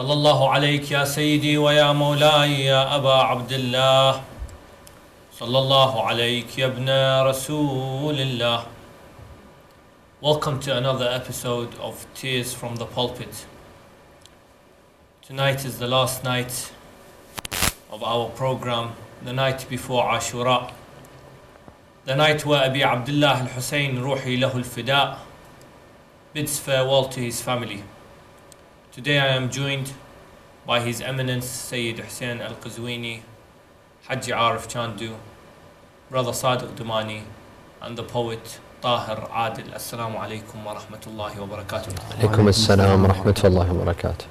صلى الله عليك يا سيدي ويا مولاي يا أبا عبد الله صلى الله عليك يا ابن رسول الله. Welcome to another episode of Tears from the Pulpit. Tonight is the last night of our program, the night before Ashura, the night where Abi Abdullah al-Hussain Ruhi lahu al-Fida bids farewell to his family. Today I am joined by His Eminence Sayed Hussain Qazwini, Haji Arif Chandoo, Brother Sadiq Damani, and the poet Taher Adel. Assalamu alaikum wa rahmatullahi wa barakatuh. Alaikum assalam wa rahmatullahi wa barakatuh.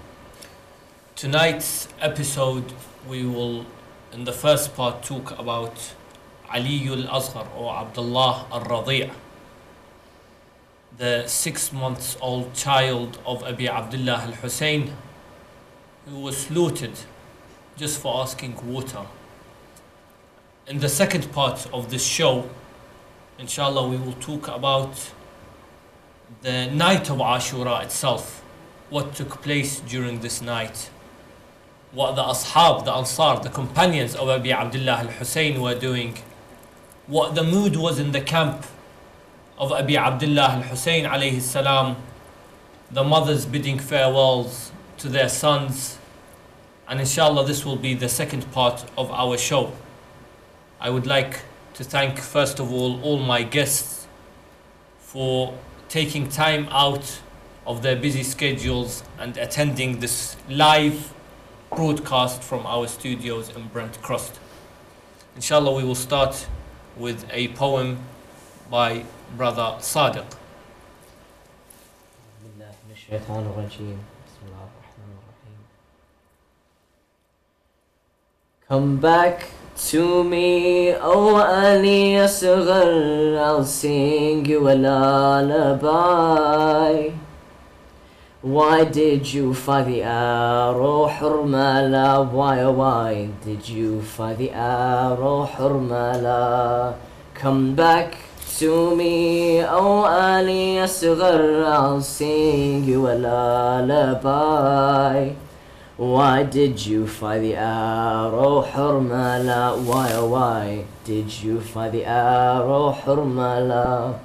Tonight's episode, we will, in the first part, talk about Ali al-Asghar or Abdullah al-Radi', the 6-month-old child of Abi Abdullah al-Hussain, who was slaughtered just for asking water. In the second part of this show, inshallah, we will talk about the night of Ashura itself, what took place during this night, what the Ashab, the Ansar, the companions of Abi Abdullah al-Hussain were doing, what the mood was in the camp of Abi Abdullah al-Hussain alayhi salam, the mothers bidding farewells to their sons. And inshallah, this will be the second part of our show. I would like to thank first of all my guests for taking time out of their busy schedules and attending this live broadcast from our studios in Brent Cross. Inshallah, we will start with a poem by Brother Sadiq. Come back to me, O Ali Asghar, I'll sing you a lullaby. Why did you fight the arrow, Hurmala? Why did you fight the arrow, Hurmala? Come back to me, O Ali Asghar, I'll sing you a lullaby. Why did you fight the arrow, Hurmala? Why did you fight the arrow, Hurmala?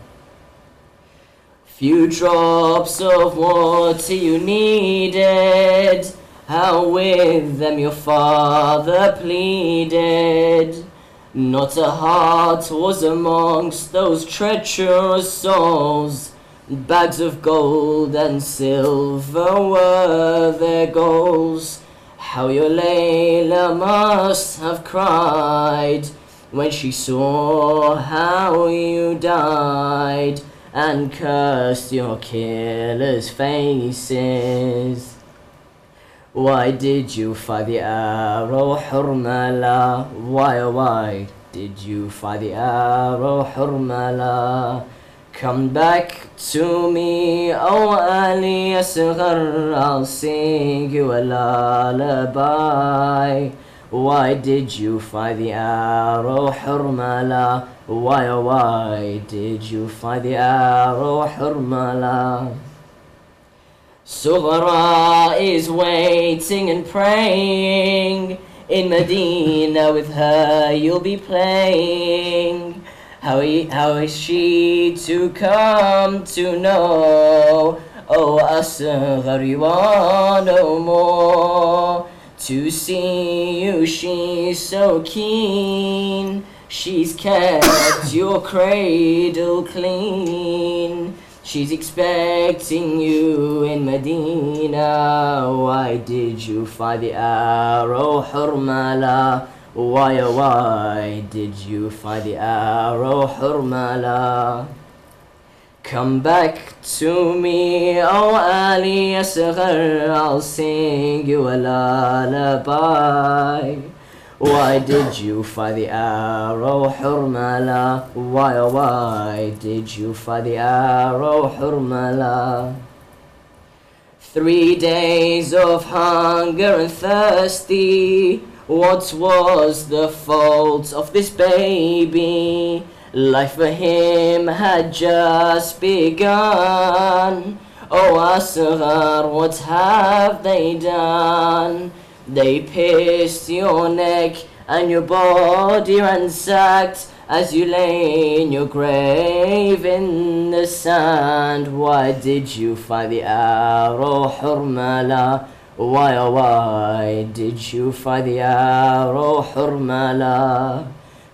Few drops of water you needed, how with them your father pleaded. Not a heart was amongst those treacherous souls. Bags of gold and silver were their goals. How your Layla must have cried when she saw how you died, and cursed your killers' faces. Why did you fight the arrow, Hurmala? Why did you fight the arrow, Hurmala? Come back to me, O Ali Asghar, I'll sing you a lullaby. Why did you fight the arrow, Hurmala? Why did you fight the arrow, Hurmala? Sughra is waiting and praying. In Medina with her you'll be playing. How is she to come to know? Oh Asghar, you are no more. To see you she's so keen. She's kept your cradle clean. She's expecting you in Medina. Why did you fight the arrow, Hurmala? Why did you fight the arrow, Hurmala? Come back to me, O Ali Asghar, I'll sing you a lullaby. Why did you fight the arrow, Hurmala? Why did you fight the arrow, Hurmala? 3 days of hunger and thirsty. What was the fault of this baby? Life for him had just begun. Oh Asghar, what have they done? They pierced your neck and your body ransacked as you lay in your grave in the sand. Why did you fire the arrow, Hurmala? Why, oh why did you fire the arrow, Hurmala?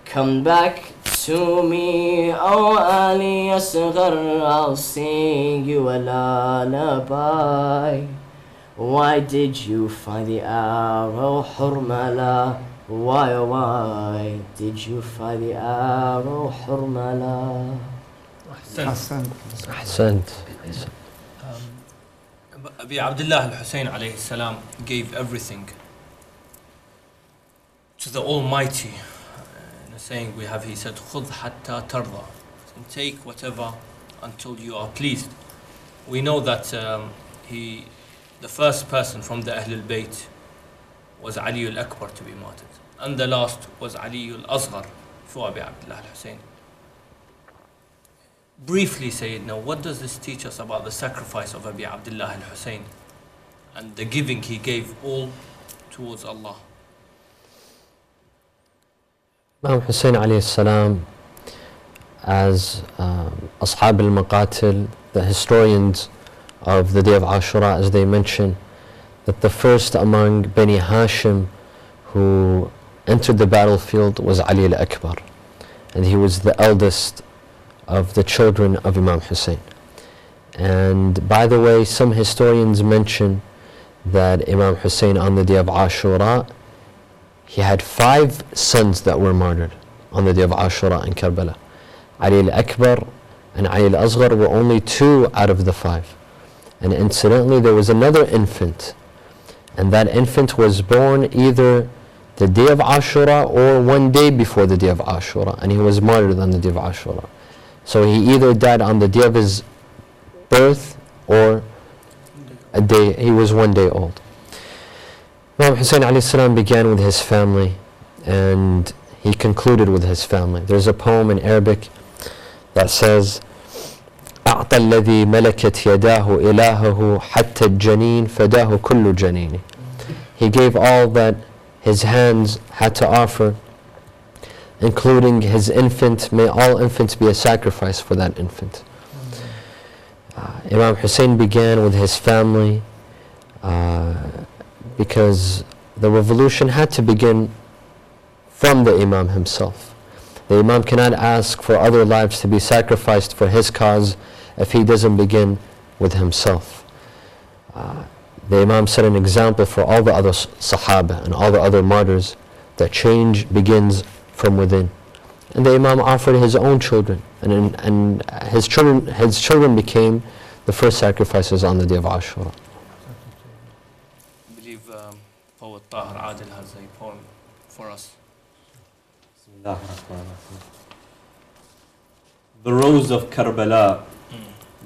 Come back to me, oh Ali Asghar, I'll sing you a lullaby. Why did you fire the arrow, Hurmala? Why, oh why did you fire the arrow, Hurmala? أحسنت. Abi Abdullah al-Hussein alayhi salam gave everything to the Almighty. In a saying we have, he said, خُذْ حَتَّى تَرْضَى, and take whatever until you are pleased. We know that the first person from the Ahlulbayt was Ali al-Akbar to be martyred, and the last was Ali al-Asghar for Abi Abdullah al-Hussein. Briefly, Sayyidina, what does this teach us about the sacrifice of Abi Abdullah al-Hussein and the giving he gave all towards Allah? Imam Hussain alayhi salam, as Ashab al-Maqatil, the historians of the day of Ashura, as they mention, that the first among Bani Hashim who entered the battlefield was Ali al-Akbar, and he was the eldest of the children of Imam Hussain. And by the way, some historians mention that Imam Hussain on the day of Ashura, he had 5 sons that were martyred on the day of Ashura in Karbala. Ali al-Akbar and Ali al-Asghar were only 2 out of the 5. And incidentally, there was another infant, and that infant was born either the day of Ashura or one day before the day of Ashura, and he was martyred on the day of Ashura. So he either died on the day of his birth or a day, he was 1 day old. Imam Hussain alayhi salam began with his family, and he concluded with his family. There's a poem in Arabic that says, أعطى الذي ملكت يداه إلهه حتى الجنين فداه كل جنين. He gave all that his hands had to offer, including his infant. May all infants be a sacrifice for that infant. Imam Hussain began with his family because the revolution had to begin from the Imam himself. The Imam cannot ask for other lives to be sacrificed for his cause if he doesn't begin with himself. The Imam set an example for all the other Sahaba and all the other martyrs that change begins from within. And the Imam offered his own children, and his children became the first sacrifices on the day of Ashura. I believe poet Taher Adel has a poem for us. The rose of Karbala.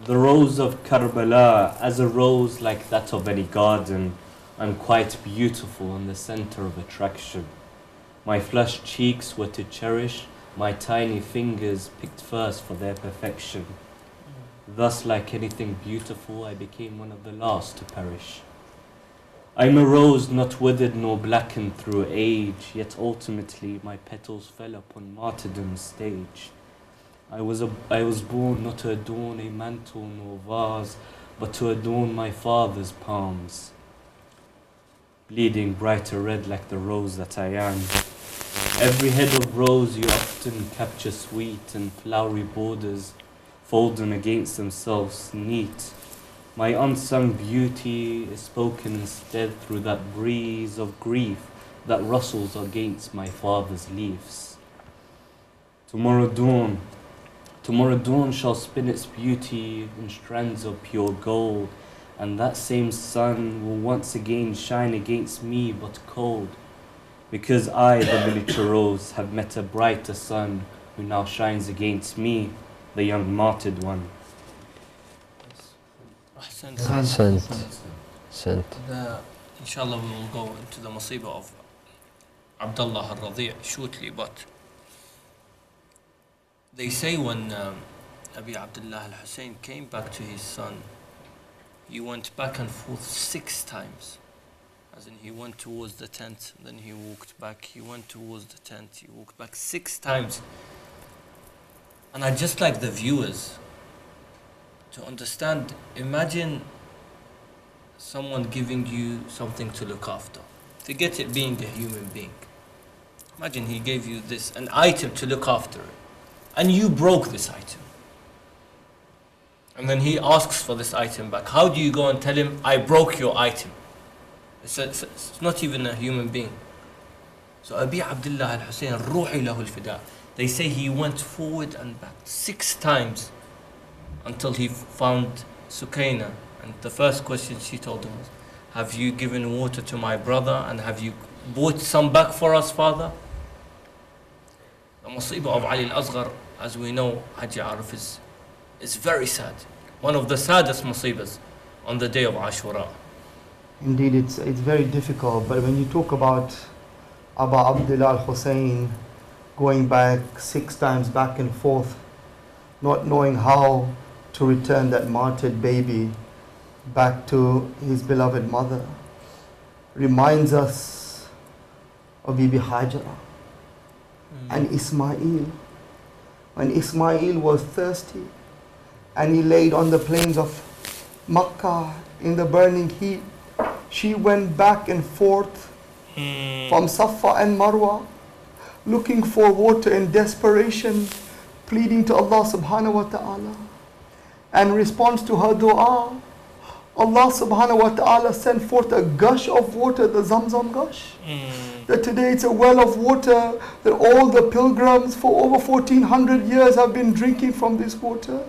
The rose of Karbala, as a rose like that of any garden, and quite beautiful in the center of attraction. My flushed cheeks were to cherish, my tiny fingers picked first for their perfection. Thus, like anything beautiful, I became one of the last to perish. I'm a rose not withered nor blackened through age, yet ultimately my petals fell upon martyrdom's stage. I was born not to adorn a mantle nor vase, but to adorn my father's palms, bleeding brighter red like the rose that I am. Every head of rose you often capture sweet, and flowery borders folding against themselves neat. My unsung beauty is spoken instead through that breeze of grief that rustles against my father's leaves. Tomorrow dawn shall spin its beauty in strands of pure gold, and that same sun will once again shine against me but cold, because I, the miniature rose, have met a brighter sun who now shines against me, the young martyred one. Inshallah, we will go into the musibah of Abdullah al-Radi' shortly, but they say when Abi Abdullah al-Hussein came back to his son, he went back and forth 6 times. As in, he went towards the tent, then he walked back. He went towards the tent, he walked back 6 times. And I'd just like the viewers to understand, imagine someone giving you something to look after. Forget it being a human being. Imagine he gave you this, an item to look after it, and you broke this item. And then he asks for this item back. How do you go and tell him, I broke your item? It's not even a human being. So Abi Abdullah al-Hussein, Ruhi lahu al-Fida. They say he went forward and back 6 times until he found Sukaina. And the first question she told him was, have you given water to my brother and have you bought some back for us, father? The Musiba of Ali al-Asghar, as we know, Haji Arif, is very sad. One of the saddest Musibas on the day of Ashura. Indeed, it's very difficult, but when you talk about Abu Abdullah al-Hussein going back 6 times back and forth, not knowing how to return that martyred baby back to his beloved mother, reminds us of Bibi Hajara and Ismail. When Ismail was thirsty and he laid on the plains of Makkah in the burning heat, she went back and forth from Safa and Marwa looking for water in desperation, pleading to Allah subhanahu wa ta'ala. And in response to her dua, Allah subhanahu wa ta'ala sent forth a gush of water, the Zamzam gush. That today it's a well of water that all the pilgrims for over 1400 years have been drinking from this water.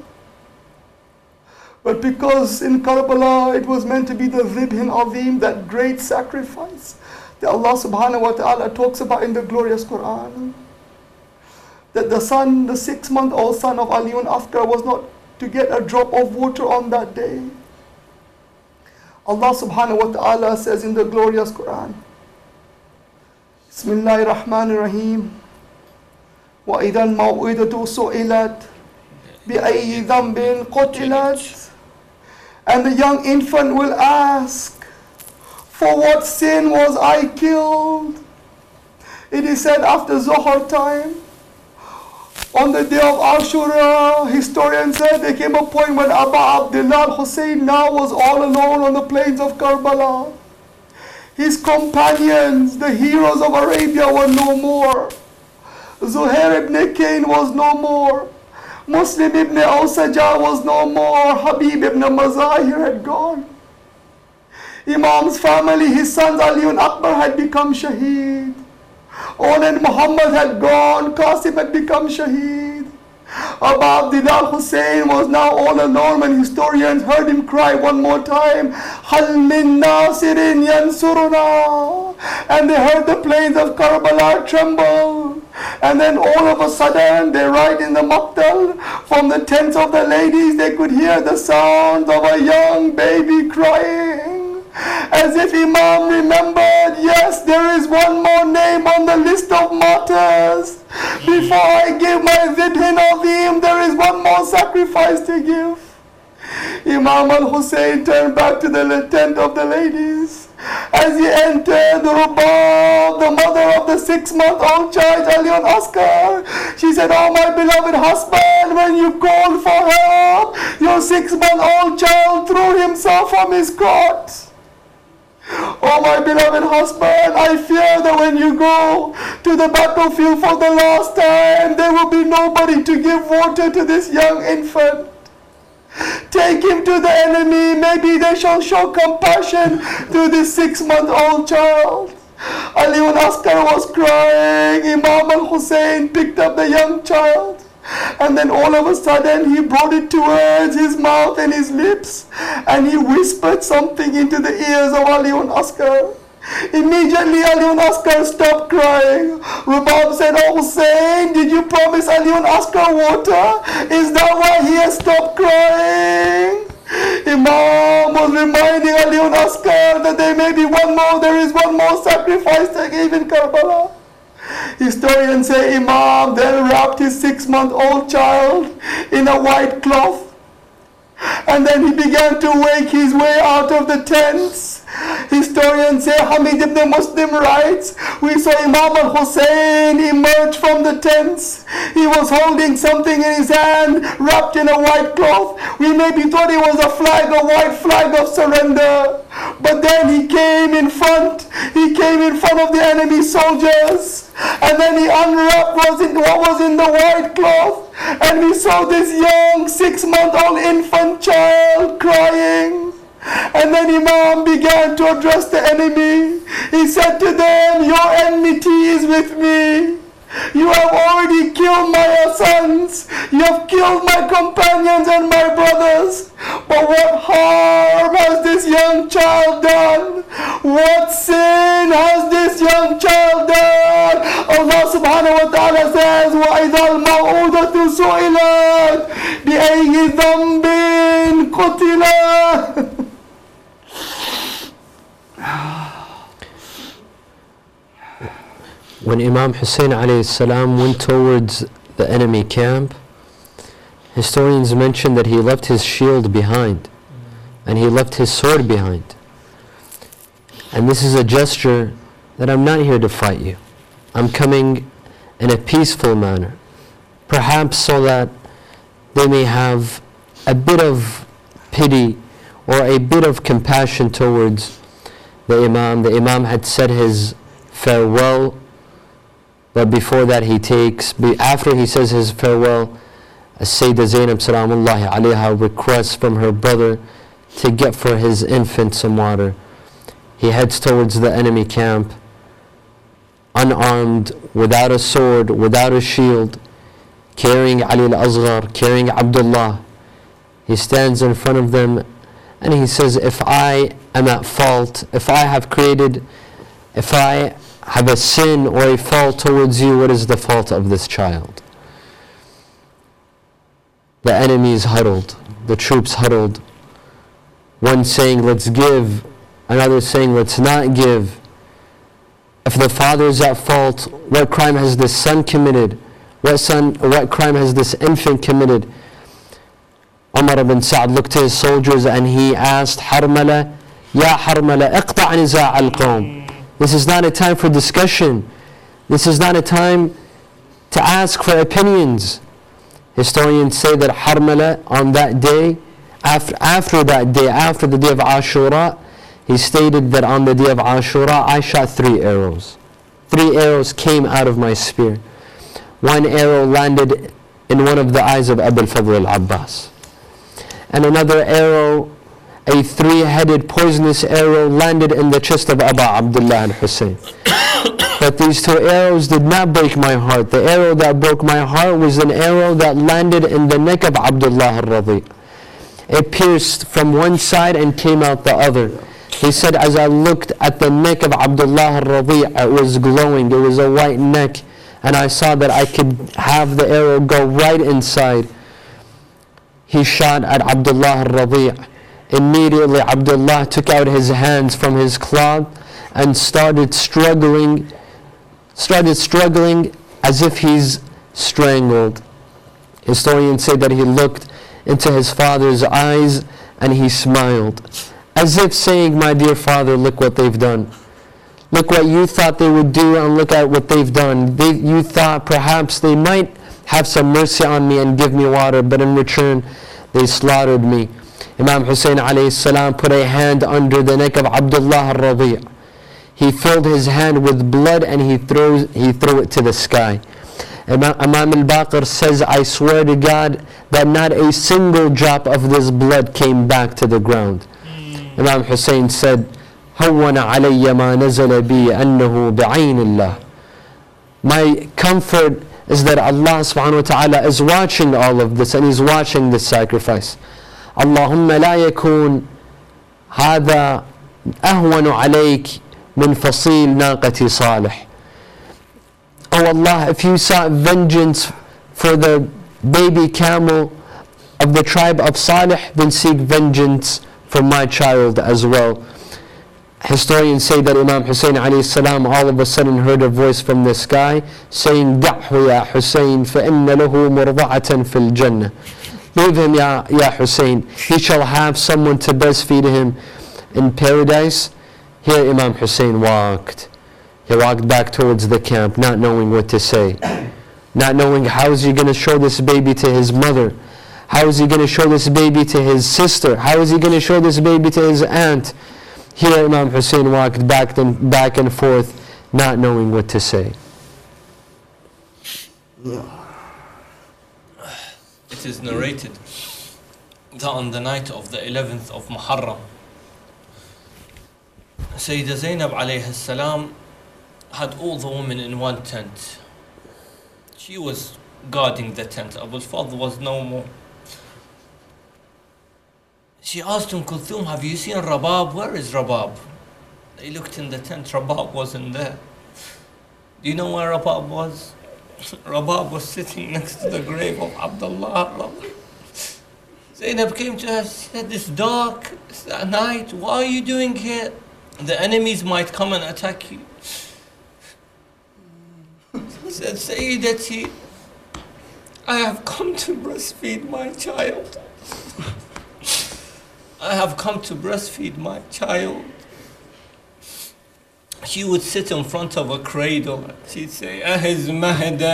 But because in Karbala it was meant to be the Dhibhin Azim, that great sacrifice that Allah subhanahu wa ta'ala talks about in the glorious Quran, that the son, the 6-month-old son of Ali ibn Afkar was not to get a drop of water on that day. Allah subhanahu wa ta'ala says in the glorious Quran, Bismillahir Rahmanir Rahim, وَإِذَا الْمَوْءِدَةُ سُئِلَتْ بِأَيِّ ذَنْبٍ قُتِلَتْ. And the young infant will ask, for what sin was I killed? It is said after Zohar time, on the day of Ashura, historians said there came a point when Abu Abdullah al-Hussein now was all alone on the plains of Karbala. His companions, the heroes of Arabia, were no more. Zuhair ibn Kain was no more. Muslim ibn Awsaja was no more. Habib ibn Mazahir had gone. Imam's family, his sons Ali and Akbar had become shaheed. Onan Muhammad had gone. Qasim had become shaheed. Abu Abdullah Hussein was now all alone when historians heard him cry one more time, Hal min nasirin yansuruna. And they heard the plains of Karbala tremble. And then all of a sudden they write in the Maqtal, from the tents of the ladies they could hear the sound of a young baby crying. As if Imam remembered, yes, there is one more name on the list of martyrs. Before I give my Zidhin Azim, there is one more sacrifice to give. Imam al-Hussein turned back to the tent of the ladies. As he entered the Rubab, the mother of the 6-month-old child, Ali and Oscar, she said, oh my beloved husband, when you called for help, your 6-month-old child threw himself from his cot. Oh my beloved husband, I fear that when you go to the battlefield for the last time, there will be nobody to give water to this young infant. Take him to the enemy, maybe they shall show compassion to this 6-month-old child. Ali ibn Askar was crying. Imam al-Hussein picked up the young child, and then all of a sudden he brought it towards his mouth and his lips, and he whispered something into the ears of Ali ibn Askar. Immediately Ali ibn Askar stopped crying. Rubab said, oh Hussein, did you promise Ali ibn Askar water? Is that why he has stopped crying? Imam was reminding Ali ibn Askar that there is one more sacrifice to give in Karbala. Historians say Imam then wrapped his 6-month-old child in a white cloth And then he began to wake his way out of the tents. Historians say, Hamid ibn Muslim writes, we saw Imam Hussain emerge from the tents. He was holding something in his hand wrapped in a white cloth. We maybe thought it was a flag, a white flag of surrender. But then he came in front of the enemy soldiers. And then he unwrapped what was in the white cloth. And we saw this young 6-month-old infant child crying. And then Imam began to address the enemy. He said to them, your enmity is with me. You have already killed my sons. You have killed my companions and my brothers. But what harm has this young child done? What sin has this young child done? Allah subhanahu wa ta'ala says, وَإِذَا الْمَوْءُودَةُ سُئِلَتْ بِأَيِّ ذَنْبٍ قُتِلَتْ. When Imam Hussain alayhi salam went towards the enemy camp, historians mention that he left his shield behind and he left his sword behind. And this is a gesture that I'm not here to fight you. I'm coming in a peaceful manner, perhaps so that they may have a bit of pity or a bit of compassion towards the Imam. The Imam had said his farewell, but before that after he says his farewell, Sayyidah Zainab Salamullahi alayha requests from her brother to get for his infant some water. He heads towards the enemy camp, unarmed, without a sword, without a shield, carrying Ali al-Asghar, carrying Abdullah. He stands in front of them and he says, if I am at fault, if I have a sin or a fault towards you, what is the fault of this child? The enemies huddled, the troops huddled, one saying, let's give, another saying, let's not give. If the father is at fault, what crime has this son committed? What crime has this infant committed? Umar ibn Sa'd looked to his soldiers and he asked, Harmala, Ya Harmala, iqta' niza' al-qawm. This is not a time for discussion. This is not a time to ask for opinions. Historians say that Harmala on that day, after the day of Ashura, he stated that on the day of Ashura, I shot 3 arrows. 3 arrows came out of my spear. 1 arrow landed in one of the eyes of Abu al-Fadl al-Abbas. And another arrow, a 3-headed poisonous arrow, landed in the chest of Abu Abdullah al-Hussein. But these 2 arrows did not break my heart. The arrow that broke my heart was an arrow that landed in the neck of Abdullah al-Radi. It pierced from one side and came out the other. He said, as I looked at the neck of Abdullah al-Radi, it was glowing, it was a white neck, and I saw that I could have the arrow go right inside. He shot at Abdullah al-Radi. Immediately Abdullah took out his hands from his cloth and started struggling as if he's strangled. Historians say that he looked into his father's eyes and he smiled, as if saying, my dear father, look what they've done. Look what you thought they would do and look at what they've done. You thought perhaps they might have some mercy on me and give me water, but in return they slaughtered me. Imam Hussain alayhi salam put a hand under the neck of Abdullah al-Radi'. He filled his hand with blood and he threw it to the sky. Imam al-Baqir says, I swear to God that not a single drop of this blood came back to the ground. Imam Hussain said, هَوَّنَ عَلَيَّ مَا نَزَلَ بِي أَنَّهُ بِعَيْنِ اللَّهِ. My comfort is that Allah subhanahu wa ta'ala is watching all of this and He's watching this sacrifice. اللهم لا يكون هذا أهون عليك من فصيل ناقة صالح. Oh Allah, if you sought vengeance for the baby camel of the tribe of Salih, then seek vengeance for my child as well. Historians say that Imam Hussain alayhi salam all of a sudden heard a voice from the sky saying, دَعْهُ يَا حُسَيْن فَإِنَّ لَهُ مُرْضَعَةً فِي الْجَنَّةِ. Leave him, Ya Hussein. He shall have someone to breastfeed him in paradise. Here Imam Hussein walked. He walked back towards the camp, not knowing what to say. Not knowing how is he going to show this baby to his mother. How is he going to show this baby to his sister? How is he going to show this baby to his aunt? Here Imam Hussein walked back and forth, not knowing what to say. It is narrated that on the night of the 11th of Muharram, Sayyidah Zainab alayhi salam had all the women in one tent. She was guarding the tent. Abu al-Fadl was no more. She asked Kulthum, have you seen Rabab? Where is Rabab? They looked in the tent, Rabab wasn't there. Do you know where Rabab was? Rabab was sitting next to the grave of Abdullah. Zainab came to her, she said, it's dark, it's at night, what are you doing here? The enemies might come and attack you. He said, Sayyidati, I have come to breastfeed my child. I have come to breastfeed my child. She would sit in front of a cradle and she'd say, Ahiz mahdak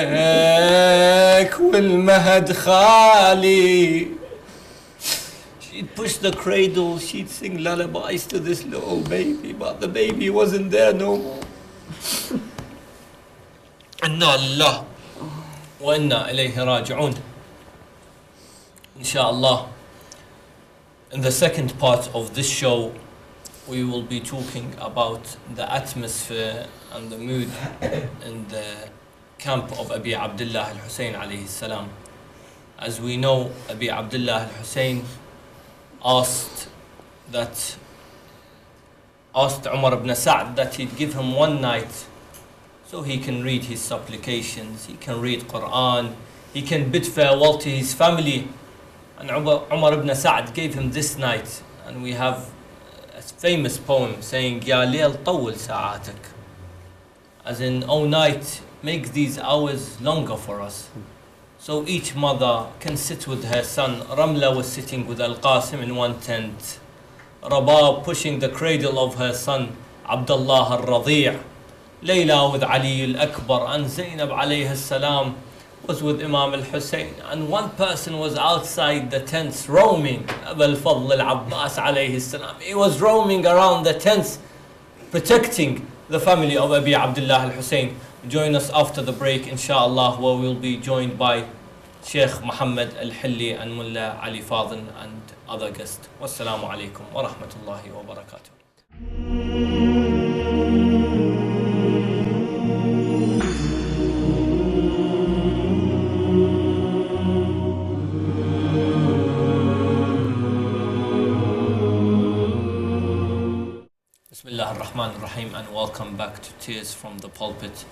wal mahad khali. She'd push the cradle, she'd sing lullabies to this little baby, but the baby wasn't there no more. Inna Allah wa inna ilayhi raji'un. Inshallah, in the second part of this show, we will be talking about the atmosphere and the mood in the camp of Abi Abdullah al-Hussein alayhi salam. As we know, Abi Abdullah al-Hussein asked Umar ibn Sa'd that he'd give him one night so he can read his supplications, he can read Quran, he can bid farewell to his family. And Umar ibn Sa'd gave him this night, and we have a famous poem saying, Ya Layl tawil sa'atak, as in, O night, make these hours longer for us. So each mother can sit with her son. Ramla was sitting with Al-Qasim in one tent. Rabab pushing the cradle of her son, Abdullah al-Radhi'. Layla with Ali al-Akbar, and Zainab alayhi salam was with Imam al-Hussein, and one person was outside the tents roaming, Abu al-Fadl al-Abbas alayhi salam. He was roaming around the tents, protecting the family of Abi Abdullah al-Hussein. Join us after the break, inshallah, where we'll be joined by Sheikh Muhammed Hilli and Mulla Ali Fadhil and other guests. Wassalamu alaikum wa rahmatullahi wa barakatuh. Bismillah ar-Rahman ar-Rahim, and welcome back to Tears from the Pulpit.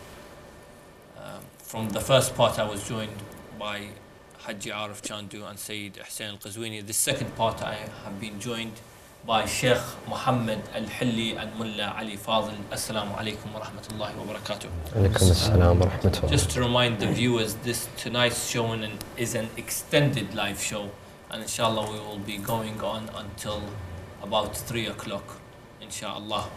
From the first part, I was joined by Haji Arif Chandoo and Sayed Hussain Qazwini. The second part, I have been joined by Sheikh Muhammed Hilli and Mulla Ali Fadhil. Assalamu alaikum wa rahmatullahi wa barakatuh. Alaikum assalam wa rahmatullah. Just to remind the viewers, tonight's show is an extended live show, and inshallah we will be going on until about 3 o'clock. Inshallah.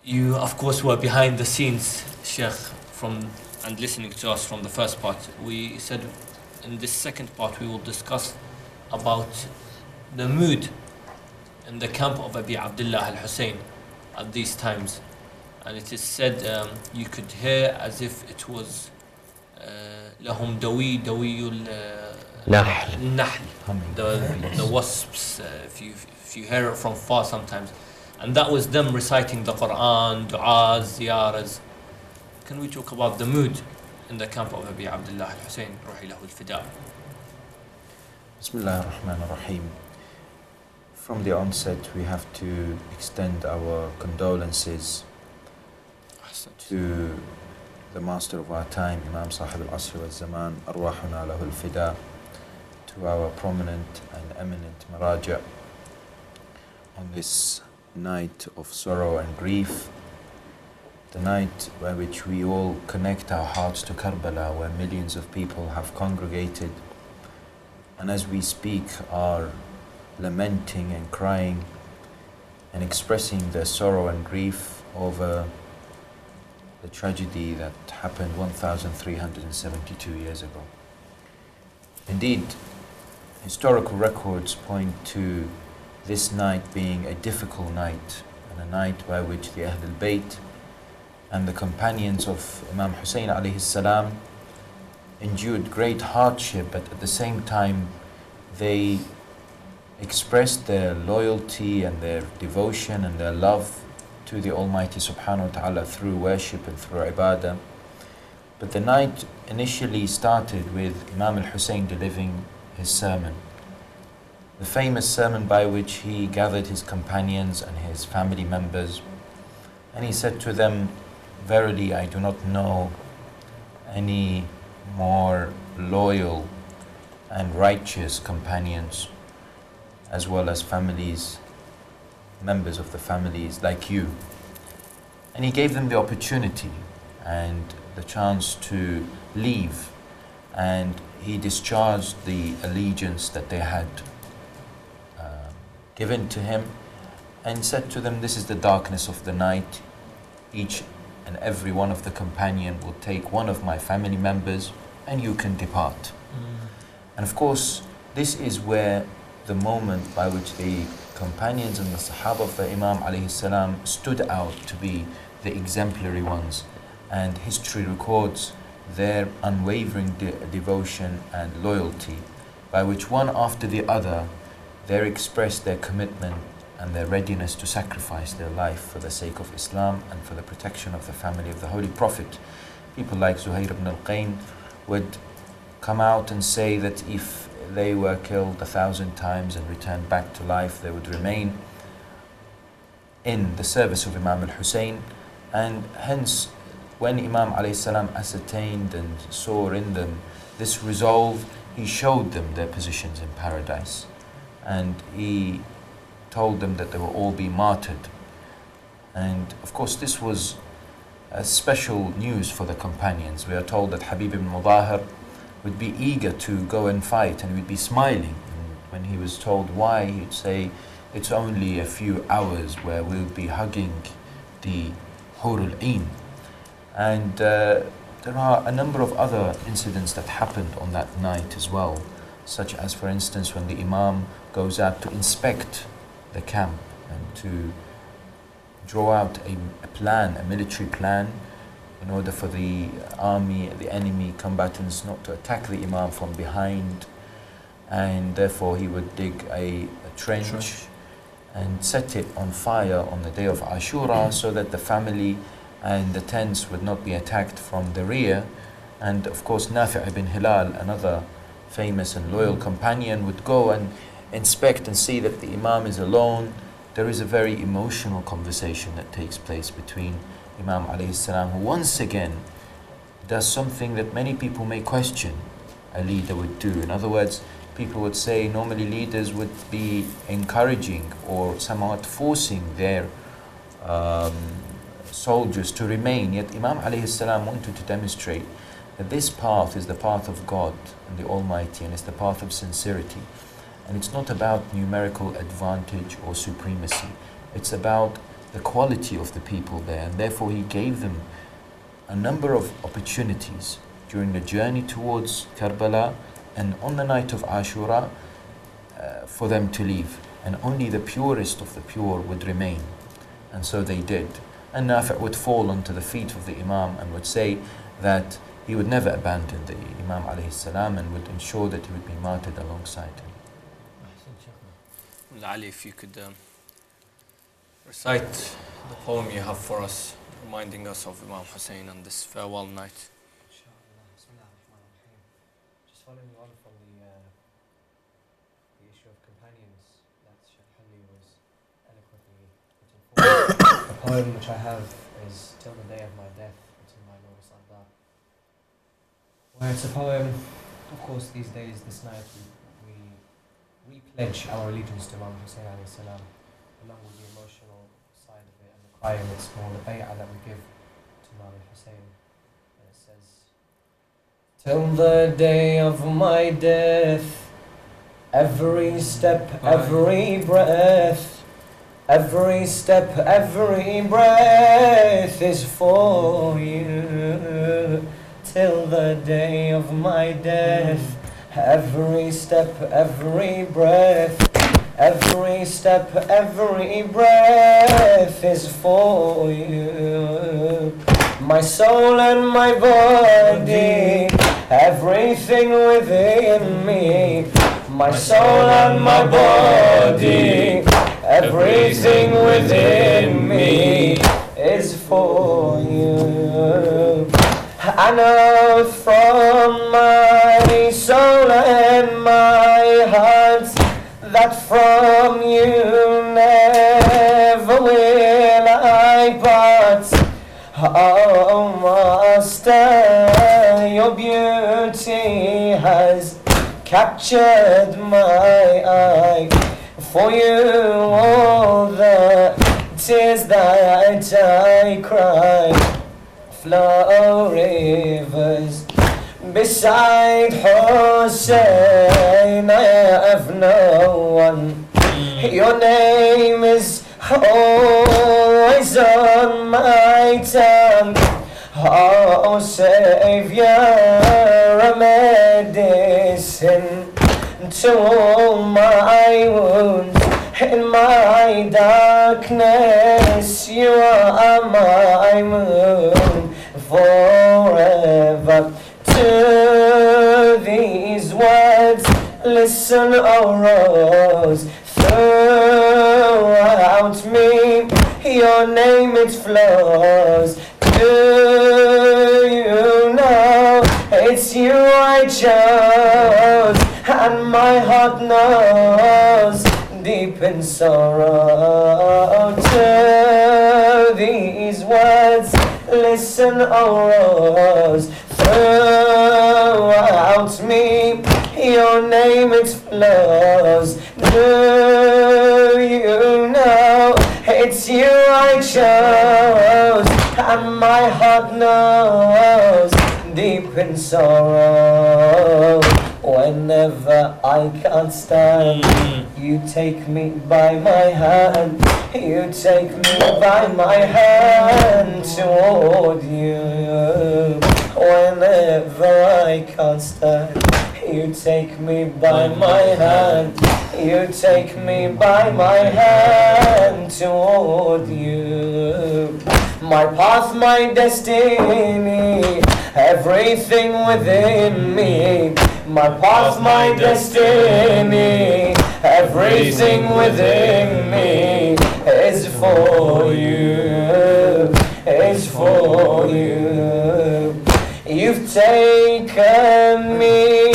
You, of course, were behind the scenes, Sheikh, and listening to us from the first part. We said in this second part we will discuss about the mood in the camp of Abi Abdullah al-Hussein at these times. And it is said you could hear as if it was لهم دوي النحل, the wasps, if you hear it from far sometimes. And that was them reciting the Quran, du'as, ziyaras. Can we talk about the mood in the camp of Abi Abdullah al-Hussein, Ruhi lahu al-Fida? Bismillah ar-Rahman ar-Rahim. From the onset, we have to extend our condolences to the master of our time, Imam Sahib al-Asr wal-Zaman, Arwahuna lahu al-Fida, to our prominent and eminent maraja on this night of sorrow and grief, the night by which we all connect our hearts to Karbala, where millions of people have congregated and as we speak are lamenting and crying and expressing their sorrow and grief over the tragedy that happened 1372 years ago. Indeed, historical records point to this night being a difficult night, and a night by which the Ahlulbayt and the companions of Imam Hussain alayhi salam endured great hardship, but at the same time they expressed their loyalty and their devotion and their love to the Almighty subhanahu wa ta'ala through worship and through ibadah. But the night initially started with Imam al-Hussein delivering his sermon, the famous sermon by which he gathered his companions and his family members, and he said to them, "Verily, I do not know any more loyal and righteous companions, as well as families, members of the families like you." And he gave them the opportunity and the chance to leave, and he discharged the allegiance that they had given to him, and said to them, "This is the darkness of the night. Each and every one of the companion will take one of my family members and you can depart." And of course, this is where the moment by which the companions and the Sahaba of the Imam alayhi salam stood out to be the exemplary ones, and history records their unwavering devotion and loyalty, by which one after the other they expressed their commitment and their readiness to sacrifice their life for the sake of Islam and for the protection of the family of the Holy Prophet. People like Zuhair ibn al-Qayn would come out and say that if they were killed 1,000 times and returned back to life, they would remain in the service of Imam al-Hussein. And hence, when Imam alayhi salam ascertained and saw in them this resolve, he showed them their positions in paradise, and he told them that they will all be martyred. And of course, this was a special news for the companions. We are told that Habib ibn Mudahir would be eager to go and fight, and he would be smiling. And when he was told why, he'd say, "It's only a few hours where we'll be hugging the Hurul Ain." And there are a number of other incidents that happened on that night as well, such as, for instance, when the Imam goes out to inspect the camp and to draw out a plan, a military plan, in order for the army, the enemy combatants, not to attack the Imam from behind. And therefore he would dig a trench and set it on fire on the day of Ashura, so that the family and the tents would not be attacked from the rear. And of course, Nafi' ibn Hilal, another famous and loyal companion, would go and inspect and see that the Imam is alone. There is a very emotional conversation that takes place between Imam alayhi salam, who once again does something that many people may question a leader would do. In other words, people would say normally leaders would be encouraging or somewhat forcing their soldiers to remain, yet Imam alayhi salam wanted to demonstrate that this path is the path of God and the Almighty, and it's the path of sincerity. And it's not about numerical advantage or supremacy. It's about the quality of the people there. And therefore he gave them a number of opportunities during the journey towards Karbala and on the night of Ashura for them to leave. And only the purest of the pure would remain. And so they did. And Nafi' would fall onto the feet of the Imam and would say that he would never abandon the Imam alayhi salam and would ensure that he would be martyred alongside him. Mulla Ali, if you could recite the poem you have for us, reminding us of Imam Hussain on this farewell night. Just following on from the issue of companions that Sheikh Hilli was eloquently putting forward. The poem which I have is Till the Day of My Death, written by Noble Sardar, where it's a poem. Of course, these days, this night, we pledge our allegiance to Imam Hussain alayhi salam, along with the emotional side of it and the crying. It's more the bay'ah that we give to Imam Hussain. And it says, "Till the day of my death, Every step, every breath, every step, every breath is for you till the day of my death. Every step, every breath, every step, every breath is for you. My soul and my body, everything within me. My soul and my body, everything within me is for you. I know from my soul and my heart that from you never will I part. Oh Master, your beauty has captured my eye. For you all the tears that I cry flow rivers beside Hussain. I have no one. Your name is always on my tongue. Oh Savior, a medicine to all my wounds. In my darkness, you are my moon forever. To these words, listen, O rose. Throughout me, your name it flows. Do you know it's you I chose, and my heart knows deep in sorrow. To these words, listen, O rose. Throughout me, your name it flows. Do you know it's you I chose, and my heart knows deep in sorrow. Whenever I can't stand, you take me by my hand. You take me by my hand toward you. Whenever I can't stand, you take me by my hand. You take me by my hand toward you. My path, my destiny, everything within me. My path, my destiny, everything within me is for you, is for you. You've taken me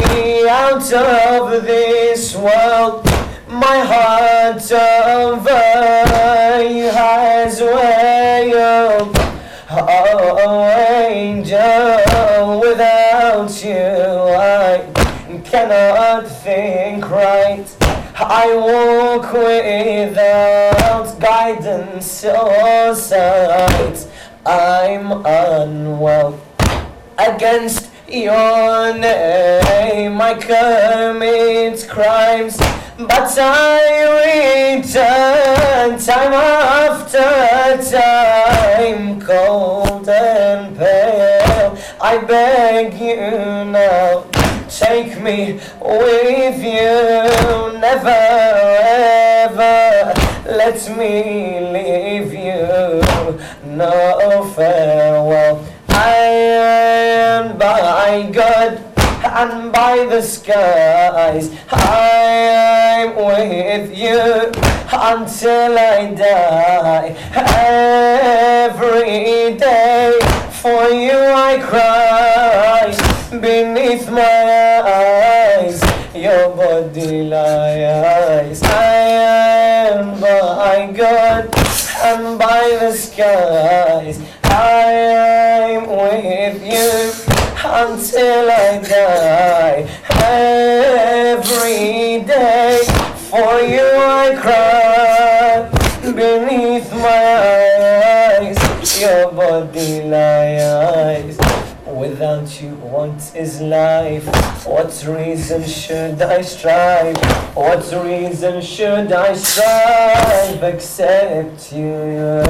out of this world. My heart over you has wailed. Oh, angel, without you I cannot think right. I walk without guidance or sight. I'm unwell against your name. I commit crimes, but I return time after time, cold and pale. I beg you now, take me with you. Never ever let me leave you. No farewell. And by God and by the skies, I'm with you until I die. Every day for you I cry. Beneath my eyes, your body lies. I am by God and by the skies, I'm with you until I die. Every day for you I cry. Beneath my eyes, your body lies. With Without you, what is life? What reason should I strive? What reason should I strive except you?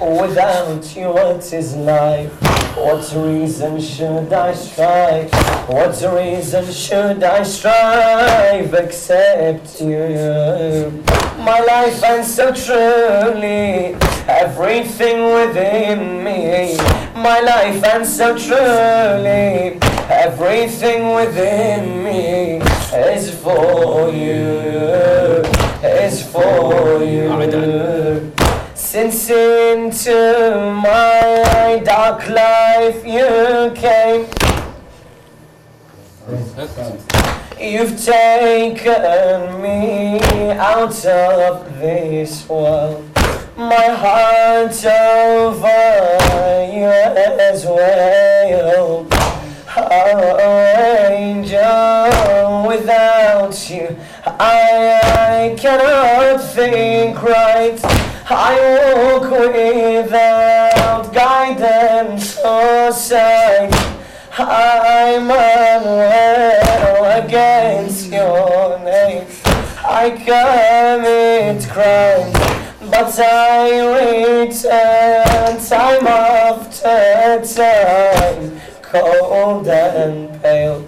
Without you, what is life? What reason should I strive? What reason should I strive except you? My life and so truly everything within me. My life and so truly everything within me is for you, is for you. Since into my dark life you came, you've taken me out of this world. My heart over yours wailed. Oh, angel, without you I cannot think right. I walk without guidance or sight. I'm unwell against your name. I commit crimes, but I return time after time, cold and pale.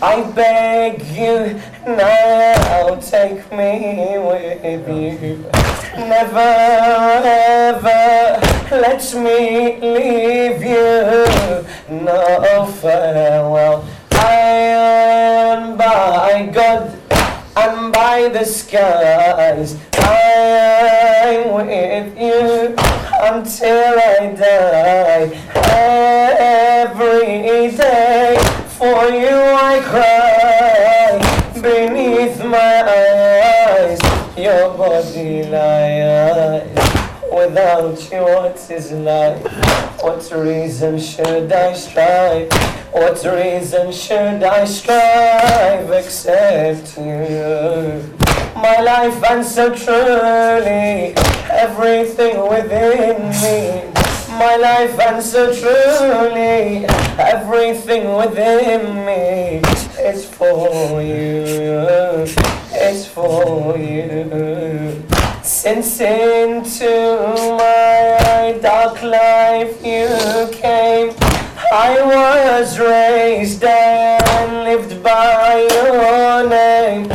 I beg you now, take me with you. Never ever let me leave you. No farewell. I am by God and by the skies. I'm with you until I die. Every day for you I cry. Beneath my eyes, your body lies. Without you, what is life? What reason should I strive? What reason should I strive except you? My life and so truly everything within me. My life and so truly everything within me is for you, is for you. Since into my dark life you came, I was raised and lived by your name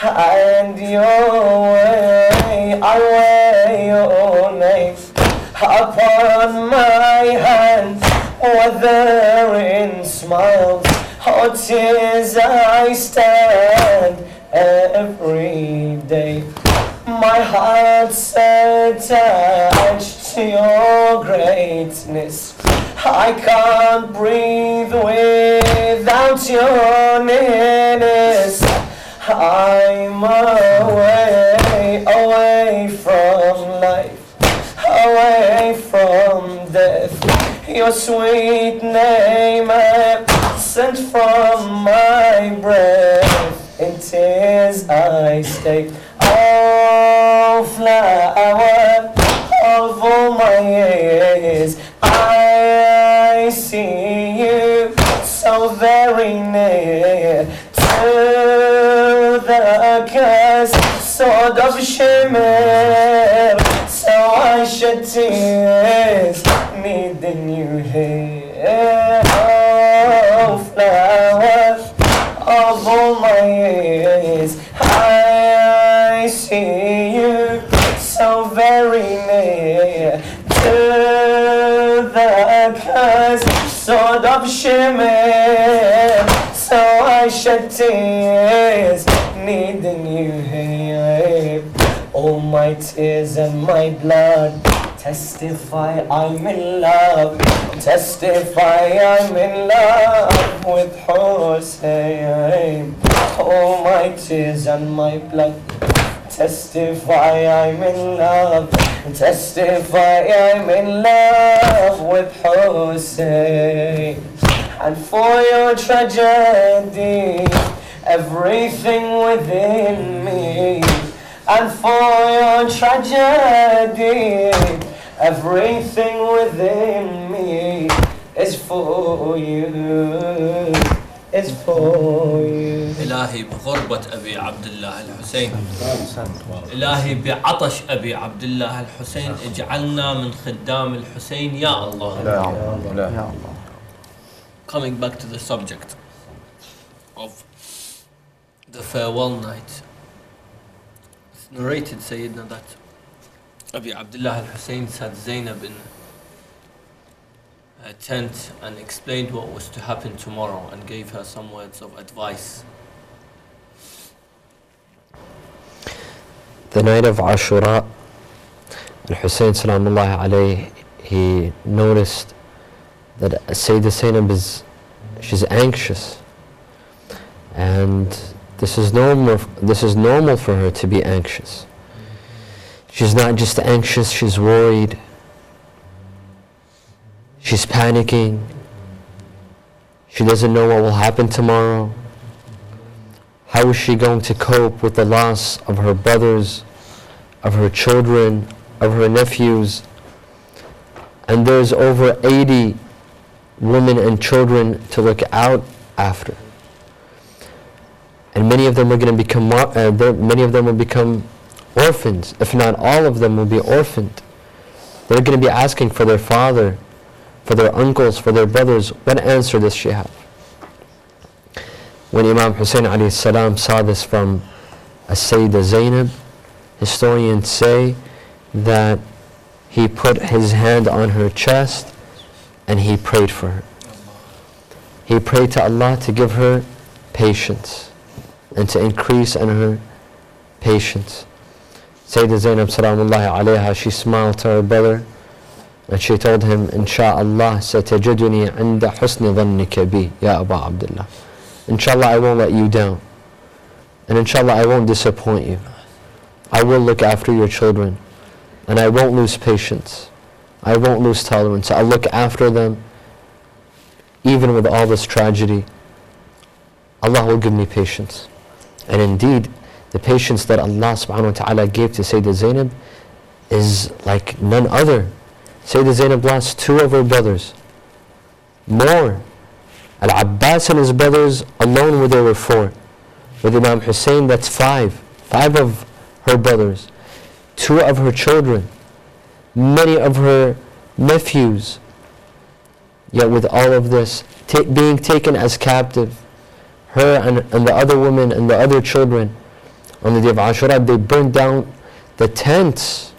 and your way. I wear your name upon my hand, whether in smiles or tears I stand every day. My heart's attached to your greatness. I can't breathe without your nearness. I'm away, away from life, away from death. Your sweet name absent from my breath. In tears I stay. Oh, flower of all my years, I see you so very near to the cursed sword of shimmer. So I shed tears, needing you here. Oh, flower of all my years, I see you so very near to the cursed sword of shimmer. So I shed tears, needing you here. All my tears and my blood testify I'm in love. Testify I'm in love with Hussain. All my tears and my blood testify I'm in love. Testify I'm in love with Hussain. And for your tragedy, everything within me. And for your tragedy, everything within me It's for you. It's for you. إلهي بغربة أبي عبد الله الحسين، إلهي بعطش أبي عبد الله الحسين اجعلنا من خدام الحسين يا الله. لا. Coming back to the subject of the farewell night, it's narrated, Sayyidina, that Abi Abdullah al-Hussein sat Zainab in a tent and explained what was to happen tomorrow and gave her some words of advice. The night of Ashura, Al-Hussein Salamullahi alayhi, he noticed that Sayyidah Zainab she's anxious, and this is normal for her to be anxious. She's not just anxious, she's worried, she's panicking, she doesn't know what will happen tomorrow. How is she going to cope with the loss of her brothers, of her children, of her nephews? And there's over 80 women and children to look out after. And many of them are going to become will become orphans. If not all of them will be orphaned. They're going to be asking for their father, for their uncles, for their brothers. What answer does she have? When Imam Hussain alayhi salam saw this from Sayyidah Zainab, historians say that he put his hand on her chest and he prayed for her. He prayed to Allah to give her patience and to increase in her patience. Sayyidah Zainab salamullahi alayha, she smiled to her brother and she told him, Insha'Allah, satajiduni inda husni dhannika bi, ya Aba Abdullah. Inshallah, I won't let you down. And inshallah, I won't disappoint you. I will look after your children. And I won't lose patience. I won't lose tolerance. I'll look after them. Even with all this tragedy, Allah will give me patience. And indeed, the patience that Allah subhanahu wa ta'ala gave to Sayyidah Zainab is like none other. Sayyidah Zainab lost 2 of her brothers. More. Al-Abbas and his brothers alone there were 4. With Imam Hussain, that's 5. 5 of her brothers. 2 of her children. Many of her nephews. Yet with all of this, being taken as captive, her and the other women and the other children, on the day of Ashura, they burned down the tents.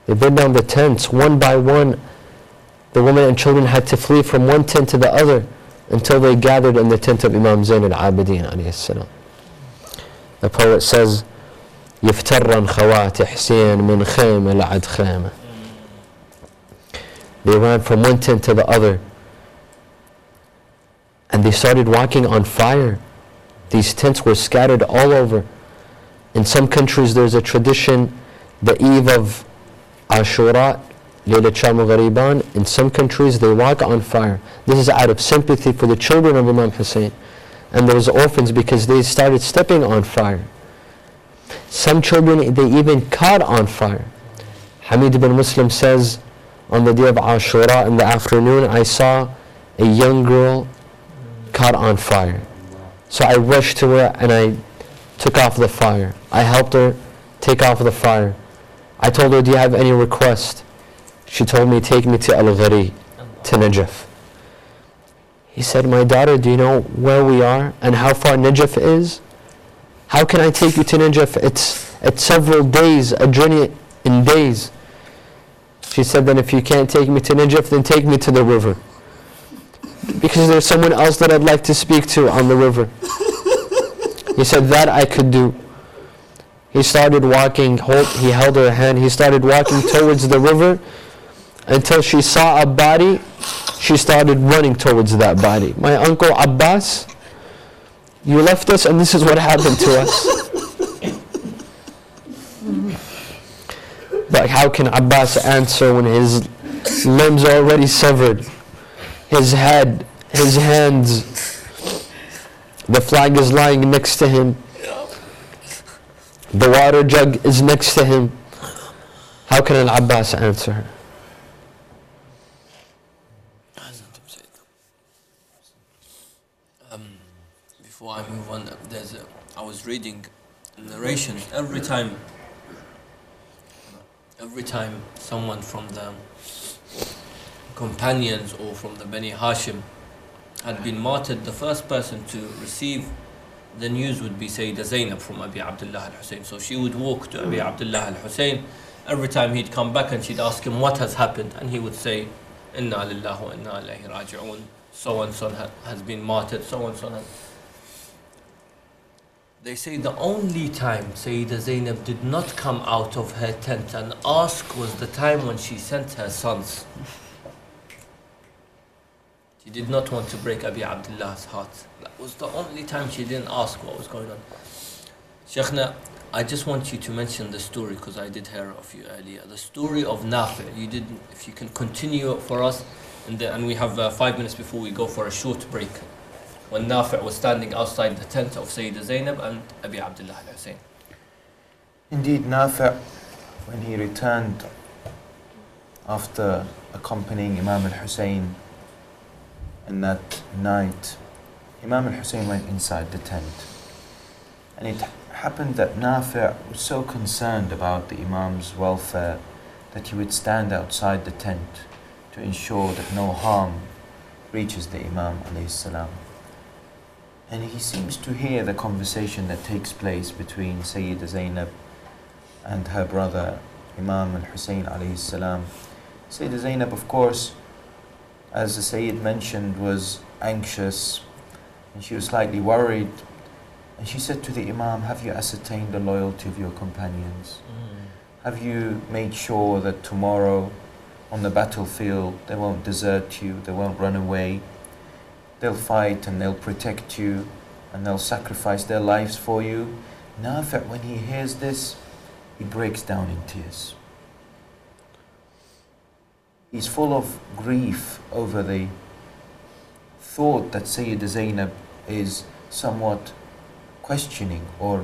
They burned down the tents one by one. The women and children had to flee from one tent to the other until they gathered in the tent of Imam Zain al-Abidin alayhi salam. The poet says, يفترن خوات حسين من خيمة لعد خيمة. They ran from one tent to the other and they started walking on fire. These tents were scattered all over. In some countries there's a tradition, the eve of Ashura, Laylat Sham al-Ghariban, in some countries they walk on fire. This is out of sympathy for the children of Imam Hussain and those orphans, because they started stepping on fire. Some children they even caught on fire. Hamid ibn Muslim says, on the day of Ashura in the afternoon, I saw a young girl caught on fire. So I rushed to her and I took off the fire. I helped her take off the fire. I told her, do you have any request? She told me, take me to Al-Ghari, to Najaf. He said, my daughter, do you know where we are and how far Najaf is? How can I take you to Najaf? It's several days, a journey in days. She said, then if you can't take me to Najaf, then take me to the river. Because there's someone else that I'd like to speak to on the river. He said, that I could do. He started walking, he held her hand, he started walking towards the river until she saw a body. She started running towards that body. My uncle Abbas, you left us and this is what happened to us. But how can Abbas answer when his limbs are already severed? His head, his hands, the flag is lying next to him. The water jug is next to him. How can Al-Abbas answer her? Before I move on, I was reading narrations every time someone from the companions or from the Bani Hashim had been martyred, the first person to receive the news would be Sayyidah Zainab from Abi Abdullah al-Hussein. So she would walk to Abi Abdullah al-Hussein. Every time he'd come back and she'd ask him what has happened, and he would say, Inna lillahi wa inna ilayhi raji'un. So and so has been martyred, so and so. They say the only time Sayyidah Zainab did not come out of her tent and ask was the time when she sent her sons. She did not want to break Abi Abdullah's heart. That was the only time she didn't ask what was going on. Shaykhna, I just want you to mention the story, because I did hear of you earlier. The story of Nafi. You did, if you can continue it for us, and we have 5 minutes before we go for a short break. When Nafi was standing outside the tent of Sayyidah Zainab and Abi Abdullah al-Hussein. Indeed, Nafi', when he returned after accompanying Imam al-Hussein in that night, Imam al-Hussein went inside the tent. And it happened that Nafi' was so concerned about the Imam's welfare that he would stand outside the tent to ensure that no harm reaches the Imam alayhi salam. And he seems to hear the conversation that takes place between Sayyidah Zainab and her brother Imam al-Hussein alayhi salam. Sayyidah Zainab, of course, as the Sayyid mentioned, was anxious and she was slightly worried. And she said to the Imam, have you ascertained the loyalty of your companions? Have you made sure that tomorrow on the battlefield they won't desert you, they won't run away? They'll fight and they'll protect you and they'll sacrifice their lives for you. Nafi', when he hears this, he breaks down in tears. He's full of grief over the thought that Sayyidah Zainab is somewhat questioning or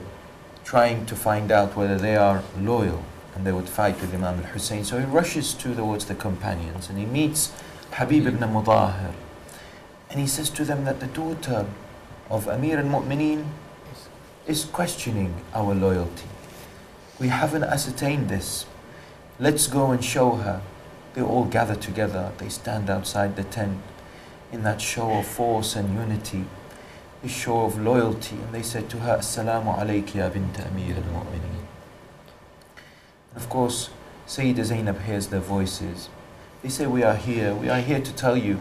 trying to find out whether they are loyal and they would fight with Imam al-Hussein. So he rushes towards the companions and he meets Habib ibn Mudahir. And he says to them that the daughter of Amir al-Mu'mineen is questioning our loyalty. We haven't ascertained this. Let's go and show her. They all gather together. They stand outside the tent in that show of force and unity, a show of loyalty. And they said to her, Assalamu alayki ya bint Amir al-Mu'mineen. And of course, Sayyidah Zainab hears their voices. They say, we are here to tell you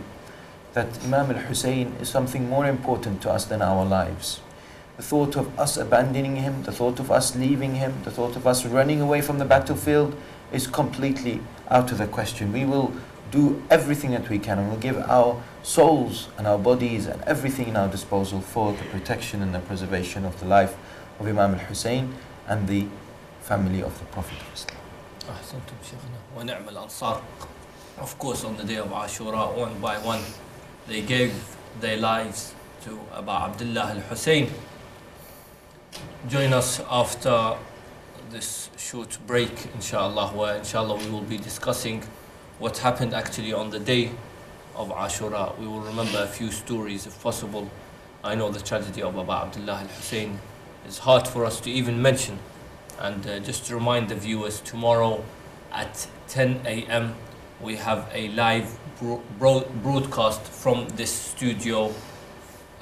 that Imam al-Hussein is something more important to us than our lives. The thought of us abandoning him, the thought of us leaving him, the thought of us running away from the battlefield is completely out of the question. We will do everything that we can and we'll give our souls and our bodies and everything in our disposal for the protection and the preservation of the life of Imam al-Hussein and the family of the Prophet of Islam. أحسنتم شيخنا ونعم الأنصار. Of course, on the day of Ashura, one by one, they gave their lives to Abu Abdullah al-Hussein. Join us after this short break, inshallah, where inshallah we will be discussing what happened actually on the day of Ashura. We will remember a few stories if possible. I know the tragedy of Abu Abdullah al-Hussein is hard for us to even mention. And just to remind the viewers, tomorrow at 10 a.m. we have a live broadcast from this studio.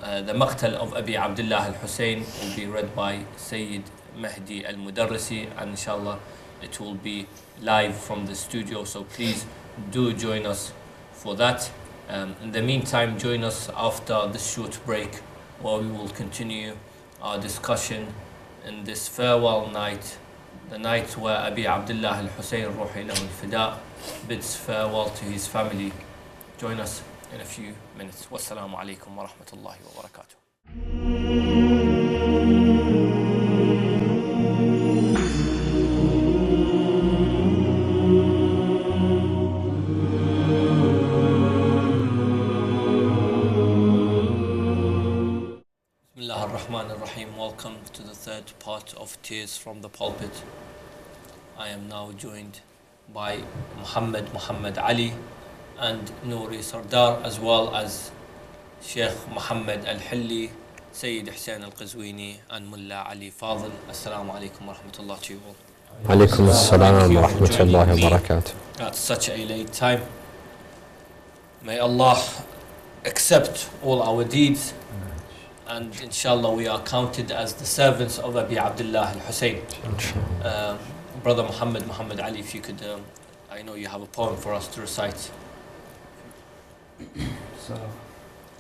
The Maqtal of Abi Abdullah al-Hussein will be read by Sayyid Mahdi al-Mudarrisi, and inshallah it will be live from the studio, so please do join us for that. In the meantime, join us after this short break where we will continue our discussion in this farewell night, the night where Abi Abdullah al-Hussein Ruhi lahu al-Fida bids farewell to his family. Join us in a few minutes. Wassalamu alaikum wa rahmatullahi wa barakatuh. Bismillah ar-Rahman ar-Rahim. Welcome to the third part of Tears from the Pulpit. I am now joined by Mohammed Mohammed Ali and Nouri Sardar, as well as Sheikh Muhammed Hilli Sayed Hussain Qazwini and Mulla Ali Fadhil. Assalamu alaikum wa rahmatullah to you all. Alaikum assalam Thank you wa for rahmatullahi joining wa me barakatuh. at such a late time. May Allah accept all our deeds, and inshallah we are counted as the servants of Abi Abdullah al-Hussein. Brother Mohammed Mohammed Ali, if you could, I know you have a poem for us to recite.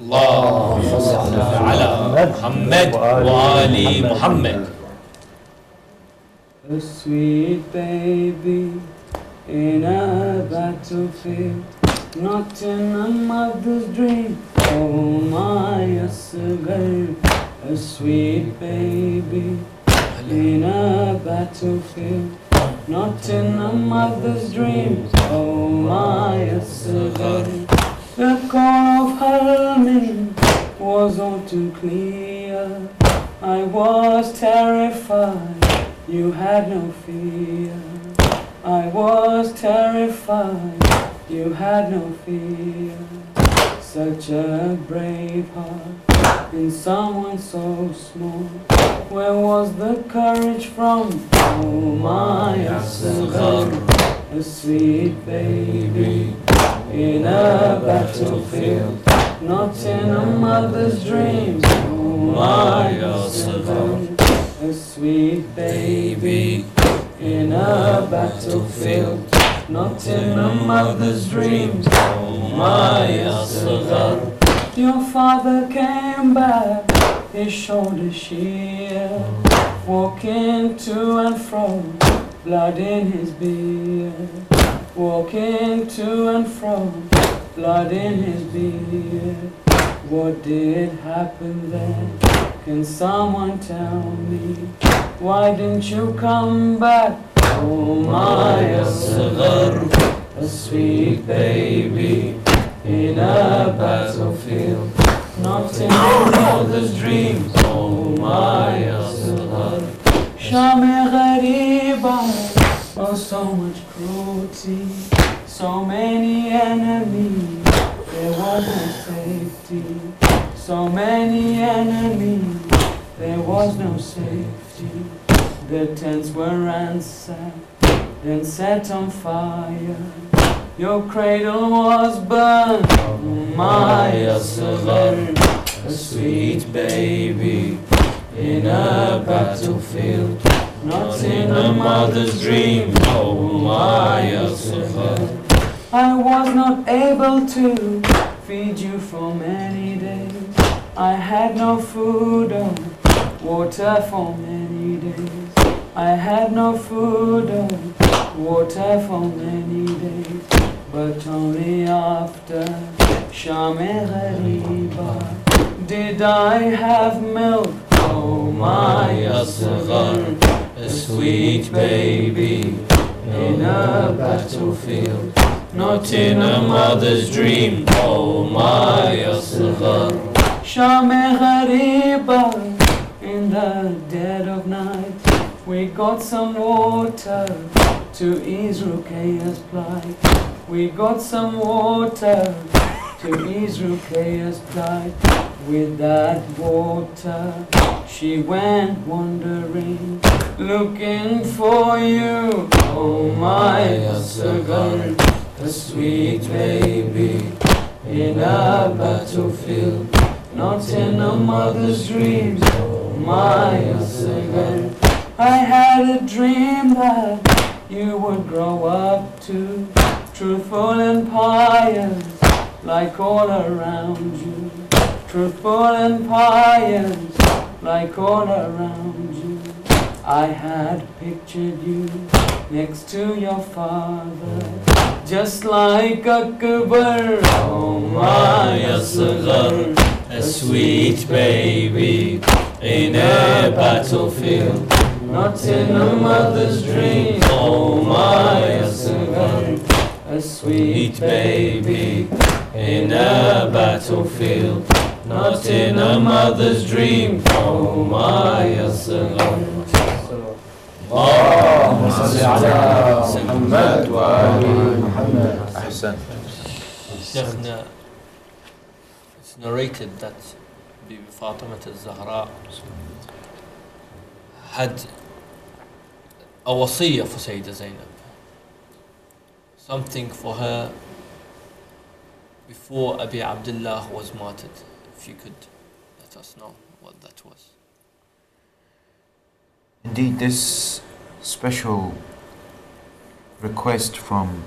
Allahumma salli ala Muhammad wa ali Muhammad. A sweet baby in a battlefield, not in a mother's dream. Oh my asghar, a sweet baby in a battlefield, not in a mother's dream. Oh my asghar, the call of Harmin was all too clear. I was terrified, you had no fear. I was terrified, you had no fear. Such a brave heart in someone so small. Where was the courage from? Oh my asghar, a sweet baby in a battlefield, not in a mother's dreams. Oh my asghar, a sweet baby in a battlefield, not in a mother's dreams. Oh my asghar, your father came back, his shoulders sheer, walking to and fro, blood in his beard. Walking to and fro, blood in his beard. What did happen then? Can someone tell me? Why didn't you come back? Oh my asghar, a sweet baby in a battlefield, not in a mother's dreams. Oh my asghar, Sham-e ghariba. Oh, so much cruelty, so many enemies, there was no safety. So many enemies, there was no safety. The tents were ransacked, then set on fire. Your cradle was burned, oh my asghar, a sweet baby in a battlefield, not in a mother's dream. Oh my asghar, I was not able to feed you for many days. I had no food or water for many days. I had no food or water for many days. But only after Sham-e ghariba did I have milk. Oh my asghar, a sweet baby in a battlefield, not in a mother's dream. Oh my asghar, Sham-e ghariba, in the dead of night, we got some water to ease Ruqayyah's plight. We got some water to ease Ruqayyah's plight. With that water, she went wandering, looking for you. Oh my asghar, a sweet baby in a battlefield, not in a mother's dreams. Oh my asghar, I had a dream that you would grow up to truthful and pious, like all around you. Truthful and pious, like all around you. I had pictured you next to your father, just like Akbar. Oh my asghar, a sweet baby in a battlefield, not in a mother's dream. Oh my asghar, a sweet baby in a battlefield, not in a mother's dream. Oh my asghar. Allahumma salli ala Muhammad wa ali Muhammad. أحسن. Shaykhna, it's narrated that Bibi Fatima al-Zahra had a wasiyah for Sayyidah Zainab. Something for her before Abi Abdullah was martyred. If you could let us know what that was. Indeed, this special request from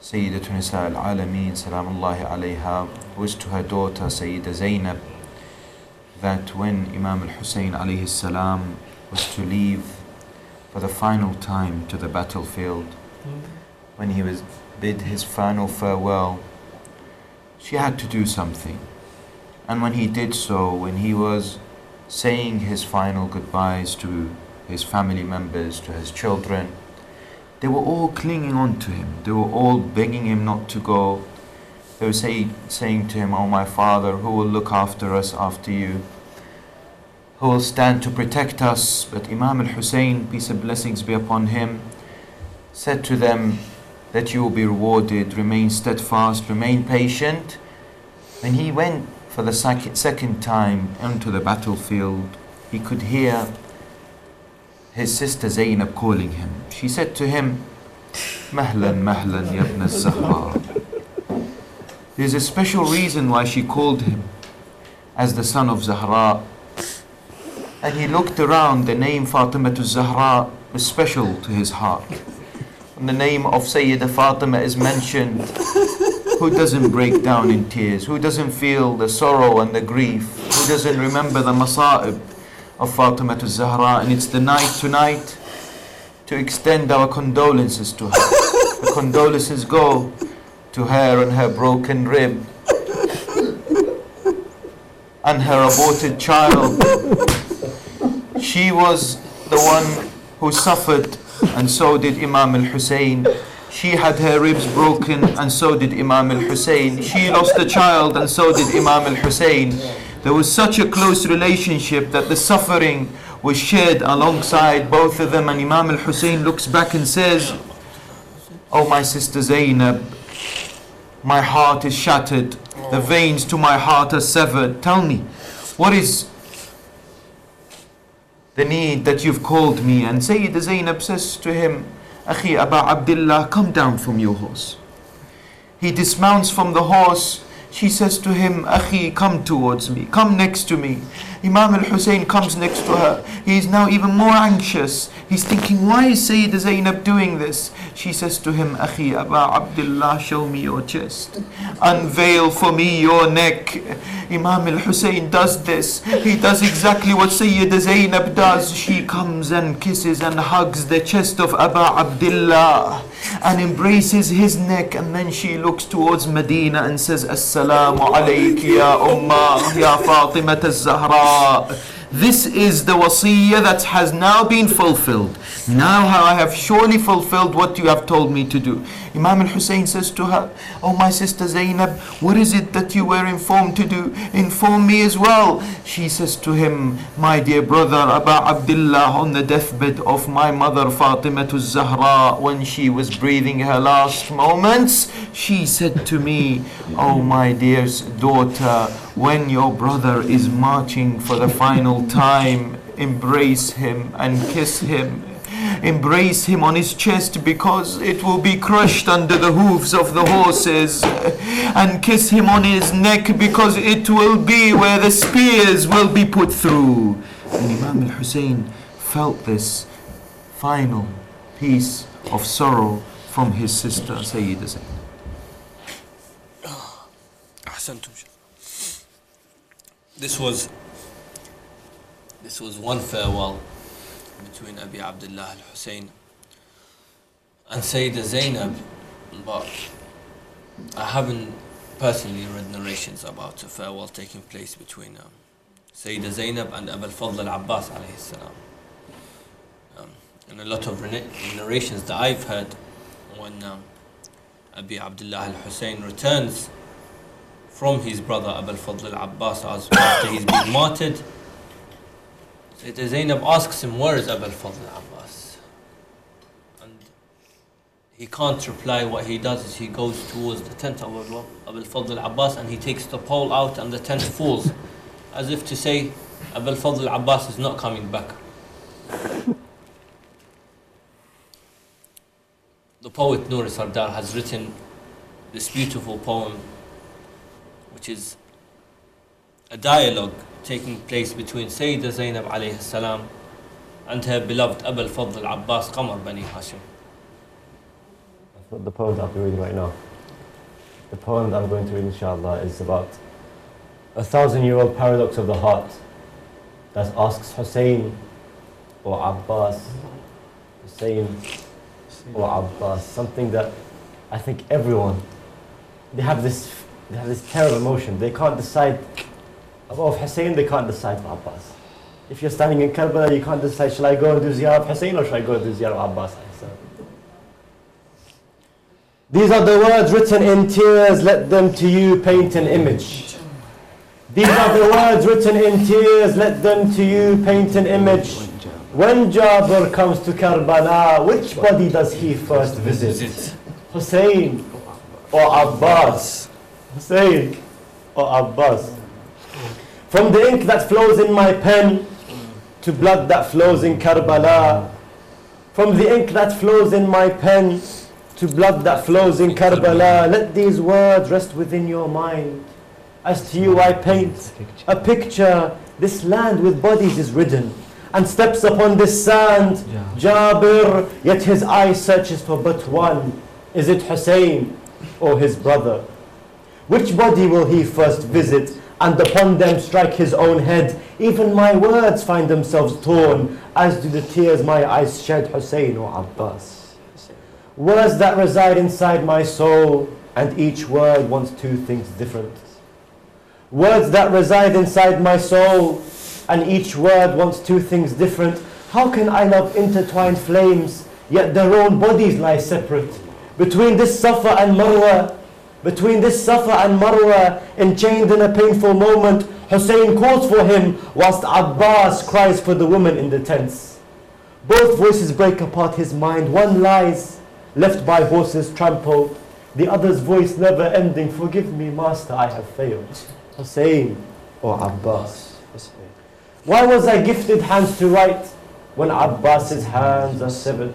Sayyidatun Nisa al-Alameen Salamullahi alayha was to her daughter Sayyidah Zainab, that when Imam Hussain alayhi salam was to leave for the final time to the battlefield, when he was bid his final farewell, she had to do something. And when he did so, when he was saying his final goodbyes to his family members, to his children, they were all clinging on to him. They were all begging him not to go. They were saying to him, "Oh my father, who will look after us after you? Who will stand to protect us?" But Imam al-Hussein, peace and blessings be upon him, said to them that you will be rewarded, remain steadfast, remain patient. When he went for the second time onto the battlefield, he could hear his sister Zainab calling him. She said to him, "Mahlan, mahlan, ya ibn al-Zahra." There's a special reason why she called him as the son of Zahra. And he looked around, the name Fatima al-Zahra was special to his heart. When the name of Sayyidah Fatima is mentioned, who doesn't break down in tears? Who doesn't feel the sorrow and the grief? Who doesn't remember the masa'ib of Fatima al-Zahra? And it's the night tonight to extend our condolences to her. The condolences go to her and her broken rib and her aborted child. She was the one who suffered, and so did Imam al-Hussein. She had her ribs broken, and so did Imam al-Hussein. She lost a child, and so did Imam al-Hussein. There was such a close relationship that the suffering was shared alongside both of them. And Imam al-Hussein looks back and says, "Oh my sister Zainab, my heart is shattered. The veins to my heart are severed. Tell me, what is the need that you've called me?" And Sayyidah Zainab says to him, "Akhi Aba Abdullah, come down from your horse." He dismounts from the horse. She says to him, "Akhi, come towards me, come next to me." Imam al-Hussein comes next to her. He is now even more anxious. He's thinking, why is Sayyidah Zainab doing this? She says to him, "Akhi Aba Abdullah, show me your chest. Unveil for me your neck." Imam al-Hussein does this. He does exactly what Sayyidah Zainab does. She comes and kisses and hugs the chest of Aba Abdullah and embraces his neck, and then she looks towards Medina and says, "Assalamu alayki ya Ummah, ya Fatima al-Zahra." This is the wasiyah that has now been fulfilled. Now I have surely fulfilled what you have told me to do. Imam al-Hussein says to her, "Oh my sister Zainab, what is it that you were informed to do? Inform me as well." She says to him, "My dear brother Aba Abdullah, on the deathbed of my mother Fatima al-Zahra, when she was breathing her last moments, she said to me, 'Oh my dear daughter, when your brother is marching for the final time, embrace him and kiss him. Embrace him on his chest, because it will be crushed under the hooves of the horses, and kiss him on his neck, because it will be where the spears will be put through." And Imam al-Hussein felt this final piece of sorrow from his sister Sayyidah Zainab. This was one farewell between Abi Abdullah al-Hussein and Sayyidah Zainab, but I haven't personally read narrations about a farewell taking place between Sayyidah Zainab and Abu al-Fadl al-Abbas alayhi salam. And a lot of narrations that I've heard, when Abi Abdullah al-Hussein returns from his brother Abu al-Fadl al-Abbas after he's been martyred, Sayyidah Zainab asks him, "Where is Abu al-Fadl al-Abbas?" And he can't reply. What he does is he goes towards the tent of Abu al-Fadl al-Abbas, and he takes the pole out, and the tent falls as if to say Abul Fadl Abbas is not coming back. The poet Noor Sardar has written this beautiful poem, which is a dialogue taking place between Sayyidah Zainab alayhi salam and her beloved Abul Fadl Abbas Qamar Bani Hashim. That's what the poem that I'll be reading right now. The poem that I'm going to read, inshallah, is about a 1,000-year-old paradox of the heart that asks Hussein or Abbas, Hussein or Abbas, something that I think everyone, they have this terrible emotion. They can't decide about Hussein, they can't decide for Abbas. If you're standing in Karbala, you can't decide, shall I go and do ziyarah of Hussein or shall I go and do ziyarah of Abbas? These are the words written in tears, let them to you paint an image. These are the words written in tears, let them to you paint an image. When Jabir comes to Karbala, which body does he first visit? Hussein or Abbas? Hussein or Abbas? From the ink that flows in my pen to blood that flows in Karbala. From the ink that flows in my pen to blood that flows in Karbala. Let these words rest within your mind. As to you I paint a picture. This land with bodies is ridden and steps upon this sand. Jabir, yet his eye searches for but one. Is it Hussein or his brother? Which body will he first visit and upon them strike his own head? Even my words find themselves torn, as do the tears my eyes shed. Hussein or Abbas? Words that reside inside my soul, and each word wants two things different. Words that reside inside my soul, and each word wants two things different. How can I love intertwined flames, yet their own bodies lie separate? Between this Safa and Marwa, enchained in a painful moment, Hussein calls for him, whilst Abbas cries for the woman in the tents. Both voices break apart his mind. One lies, left by horses trampled. The other's voice never ending, forgive me, master, I have failed. Hussein or Abbas? Why was I gifted hands to write when Abbas's hands are severed?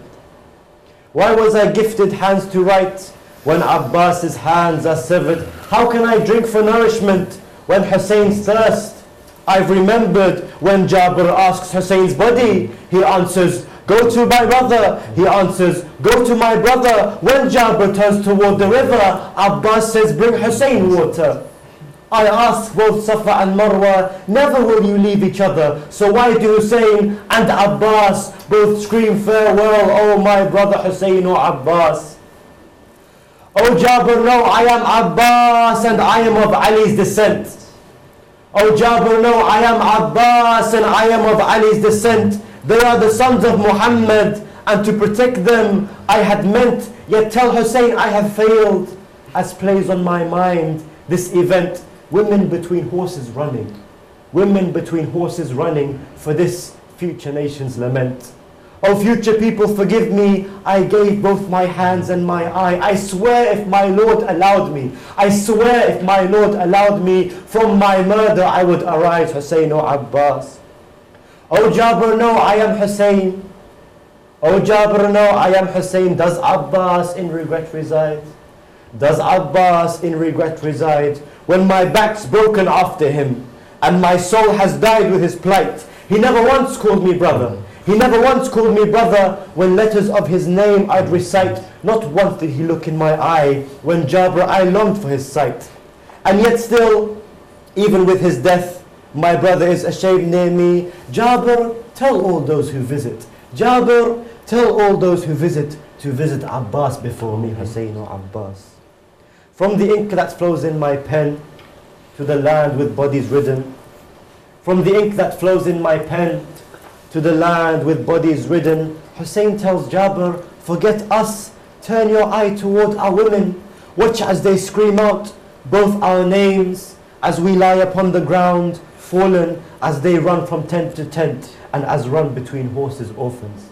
Why was I gifted hands to write when Abbas's hands are severed? How can I drink for nourishment when Hussein's thirst? I've remembered when Jabir asks Hussein's body, he answers, go to my brother. He answers, go to my brother. When Jabir turns toward the river, Abbas says, bring Hussein water. I ask both Safa and Marwa, never will you leave each other. So why do Hussein and Abbas both scream farewell, oh my brother Hussein or Abbas? Oh Jabir, no, I am Abbas and I am of Ali's descent. Oh Jabir, no, I am Abbas and I am of Ali's descent. They are the sons of Muhammad, and to protect them I had meant, yet tell Hussein I have failed. As plays on my mind this event, women between horses running for this future nation's lament. Oh future people, forgive me, I gave both my hands and my eye. I swear if my Lord allowed me, from my murder I would arise, Hussein or Abbas. Oh Jabir, no, I am Hussein. Oh Jabir, no, I am Hussein. Does Abbas in regret reside? When my back's broken after him and my soul has died with his plight? He never once called me brother. When letters of his name I'd recite. Not once did he look in my eye. When Jabir I longed for his sight. And yet still, even with his death, my brother is ashamed near me. Jabir, tell all those who visit. To visit Abbas before me, Hussein or Abbas. From the ink that flows in my pen to the land with bodies ridden. Hussein tells Jabir, forget us, turn your eye toward our women. Watch as they scream out both our names as we lie upon the ground, fallen as they run from tent to tent and as run between horses orphans.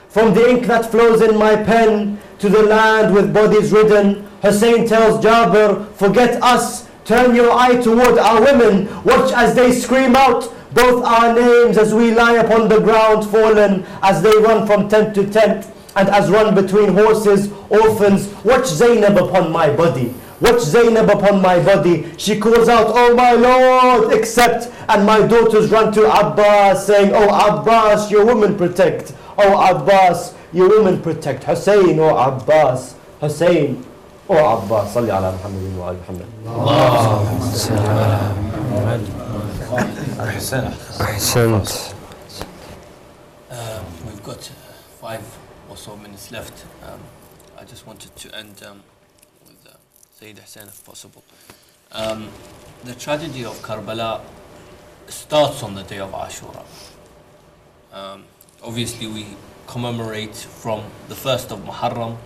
From the ink that flows in my pen to the land with bodies ridden, Hussein tells Jabir, forget us, Turn your eye toward our women, watch as they scream out both our names as we lie upon the ground fallen, as they run from tent to tent, and as run between horses, orphans. Watch Zainab upon my body. Watch Zainab upon my body. She calls out, oh my Lord, accept. And my daughters run to Abbas saying, oh Abbas, your women protect. Oh Abbas, your women protect. Hussein or Abbas. Hussein or Abbas. Salli ala Muhammadin wa ali Muhammad. Ahsant. We've got 5 or so minutes left. I just wanted to end with Sayed Hussain if possible. The tragedy of Karbala starts on the day of Ashura. Obviously we commemorate from the 1st of Muharram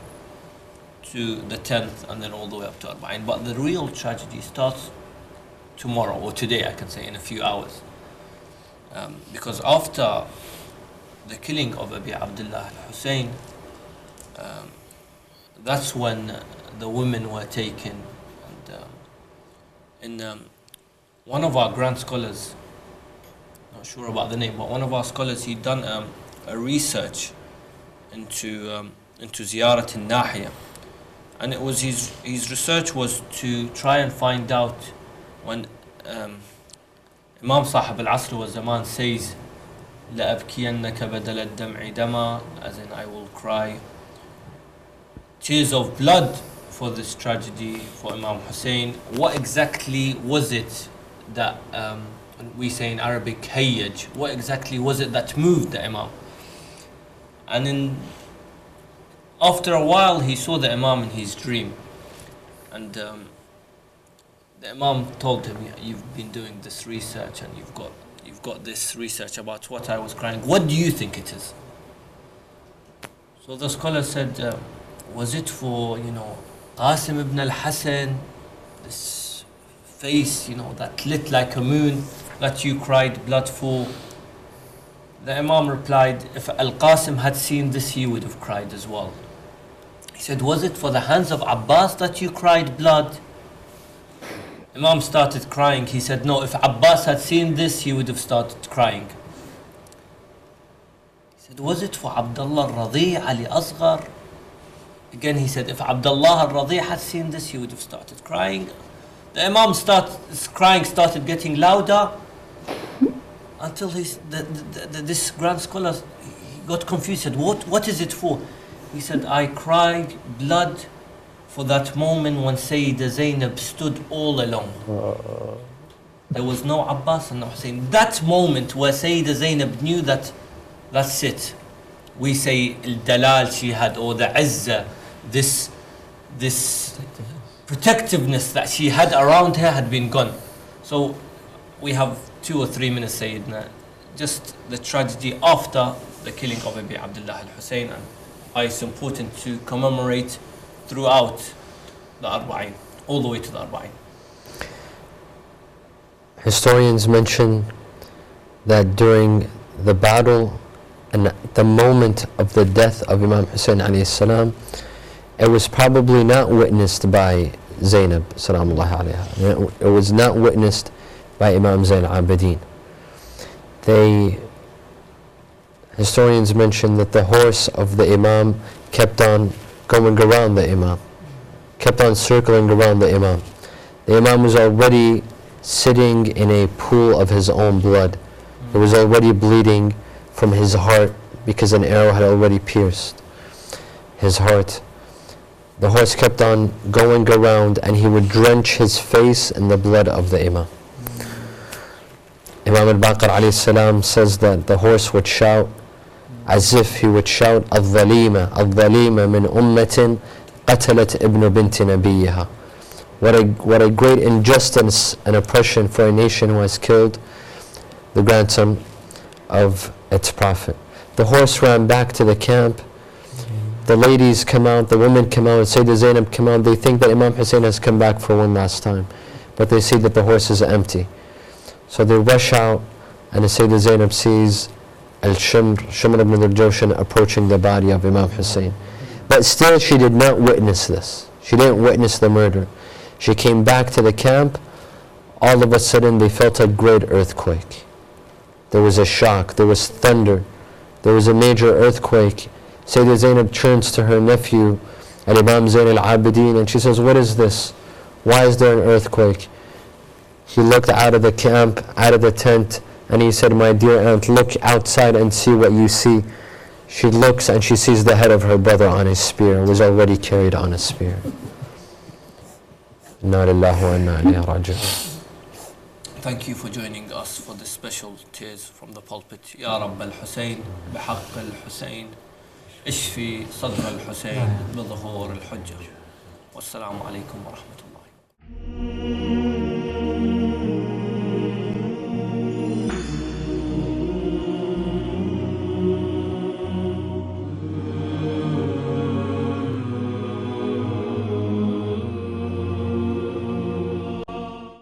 to the 10th and then all the way up to Arba'in. But the real tragedy starts tomorrow, or today I can say, in a few hours. Because after the killing of Abi Abdullah al-Hussein, that's when the women were taken. And one of our grand scholars, not sure about the name, but one of our scholars, he'd done a research into Ziyarat al-Nahiya. And it was his research was to try and find out when Imam Sahib al-Asr wa Zaman says, لَأَبْكِيَنَّكَ بَدَلَ الدَّمْعِ دَمًا, as in I will cry tears of blood for this tragedy for Imam Hussein. What exactly was it that we say in Arabic hayyaj? What exactly was it that moved the Imam? And then after a while he saw the Imam in his dream, and the Imam told him, you've been doing this research and you've got this research about what I was crying. What do you think it is? So the scholar said, was it for, Qasim ibn al-Hasan, this face, that lit like a moon, that you cried blood for? The Imam replied, if Al-Qasim had seen this, he would have cried as well. He said, was it for the hands of Abbas that you cried blood? Imam started crying. He said, no, if Abbas had seen this, he would have started crying. He said, was it for Abdullah al-Radhi' Ali Asghar? Again he said, if Abdullah al-Radhi' had seen this, he would have started crying. The Imam started getting louder, until this grand scholar, he got confused. He said, what is it for? He said, I cried blood for that moment when Sayyidah Zainab stood all alone. There was no Abbas and no Hussein. That moment where Sayyidah Zainab knew that that's it. We say al-dalal she had, or the izzah, this protectiveness that she had around her had been gone. So we have 2 or 3 minutes, Sayyidina, just the tragedy after the killing of Abi Abdullah al-Hussein, and why it's important to commemorate throughout the Arba'in, all the way to the Arba'in. Historians mention that during the battle and the moment of the death of Imam Hussain alayhi salam, it was probably not witnessed by Zainab salamullahi alayha. It was not witnessed by Imam Zain al-Abidin. Historians mention that the horse of the Imam kept on going around the Imam, kept on circling around the Imam. The Imam was already sitting in a pool of his own blood. He was already bleeding from his heart because an arrow had already pierced his heart. The horse kept on going around and he would drench his face in the blood of the Imam. Imam al-Baqir alayhi salam says that the horse would shout as if he would shout, al-dhalima, al-dhalima min ummatin qatalat ibn binti nabiyha. What a great injustice and oppression for a nation who has killed the grandson of its prophet. The horse ran back to the camp. The ladies come out, the women come out, Sayyidah Zainab come out. They think that Imam Hussain has come back for one last time, but they see that the horse is empty. So they rush out, and the Sayyidah Zainab sees Shimr ibn al-Jawshan approaching the body of Imam Hussain. But still she did not witness this. She didn't witness the murder. She came back to the camp all of a sudden they felt a great earthquake. There was a shock, there was thunder, there was a major earthquake. Sayyidah Zainab turns to her nephew, Imam Zain al-Abidin, and she says, what is this? Why is there an earthquake? He looked out of the camp, out of the tent, and he said, my dear aunt, look outside and see what you see. She looks and she sees the head of her brother on his spear. It was already carried on a spear. Inna lillahi wa inna ilayhi raji'un. Thank you for joining us for this special tears from the pulpit. Ya Rabb al-Hussein, bihaqq al-Hussein, ishfi sadr al-Hussein, bidhuhur al-Hujjah. Wassalamu alaikum wa rahmatullah.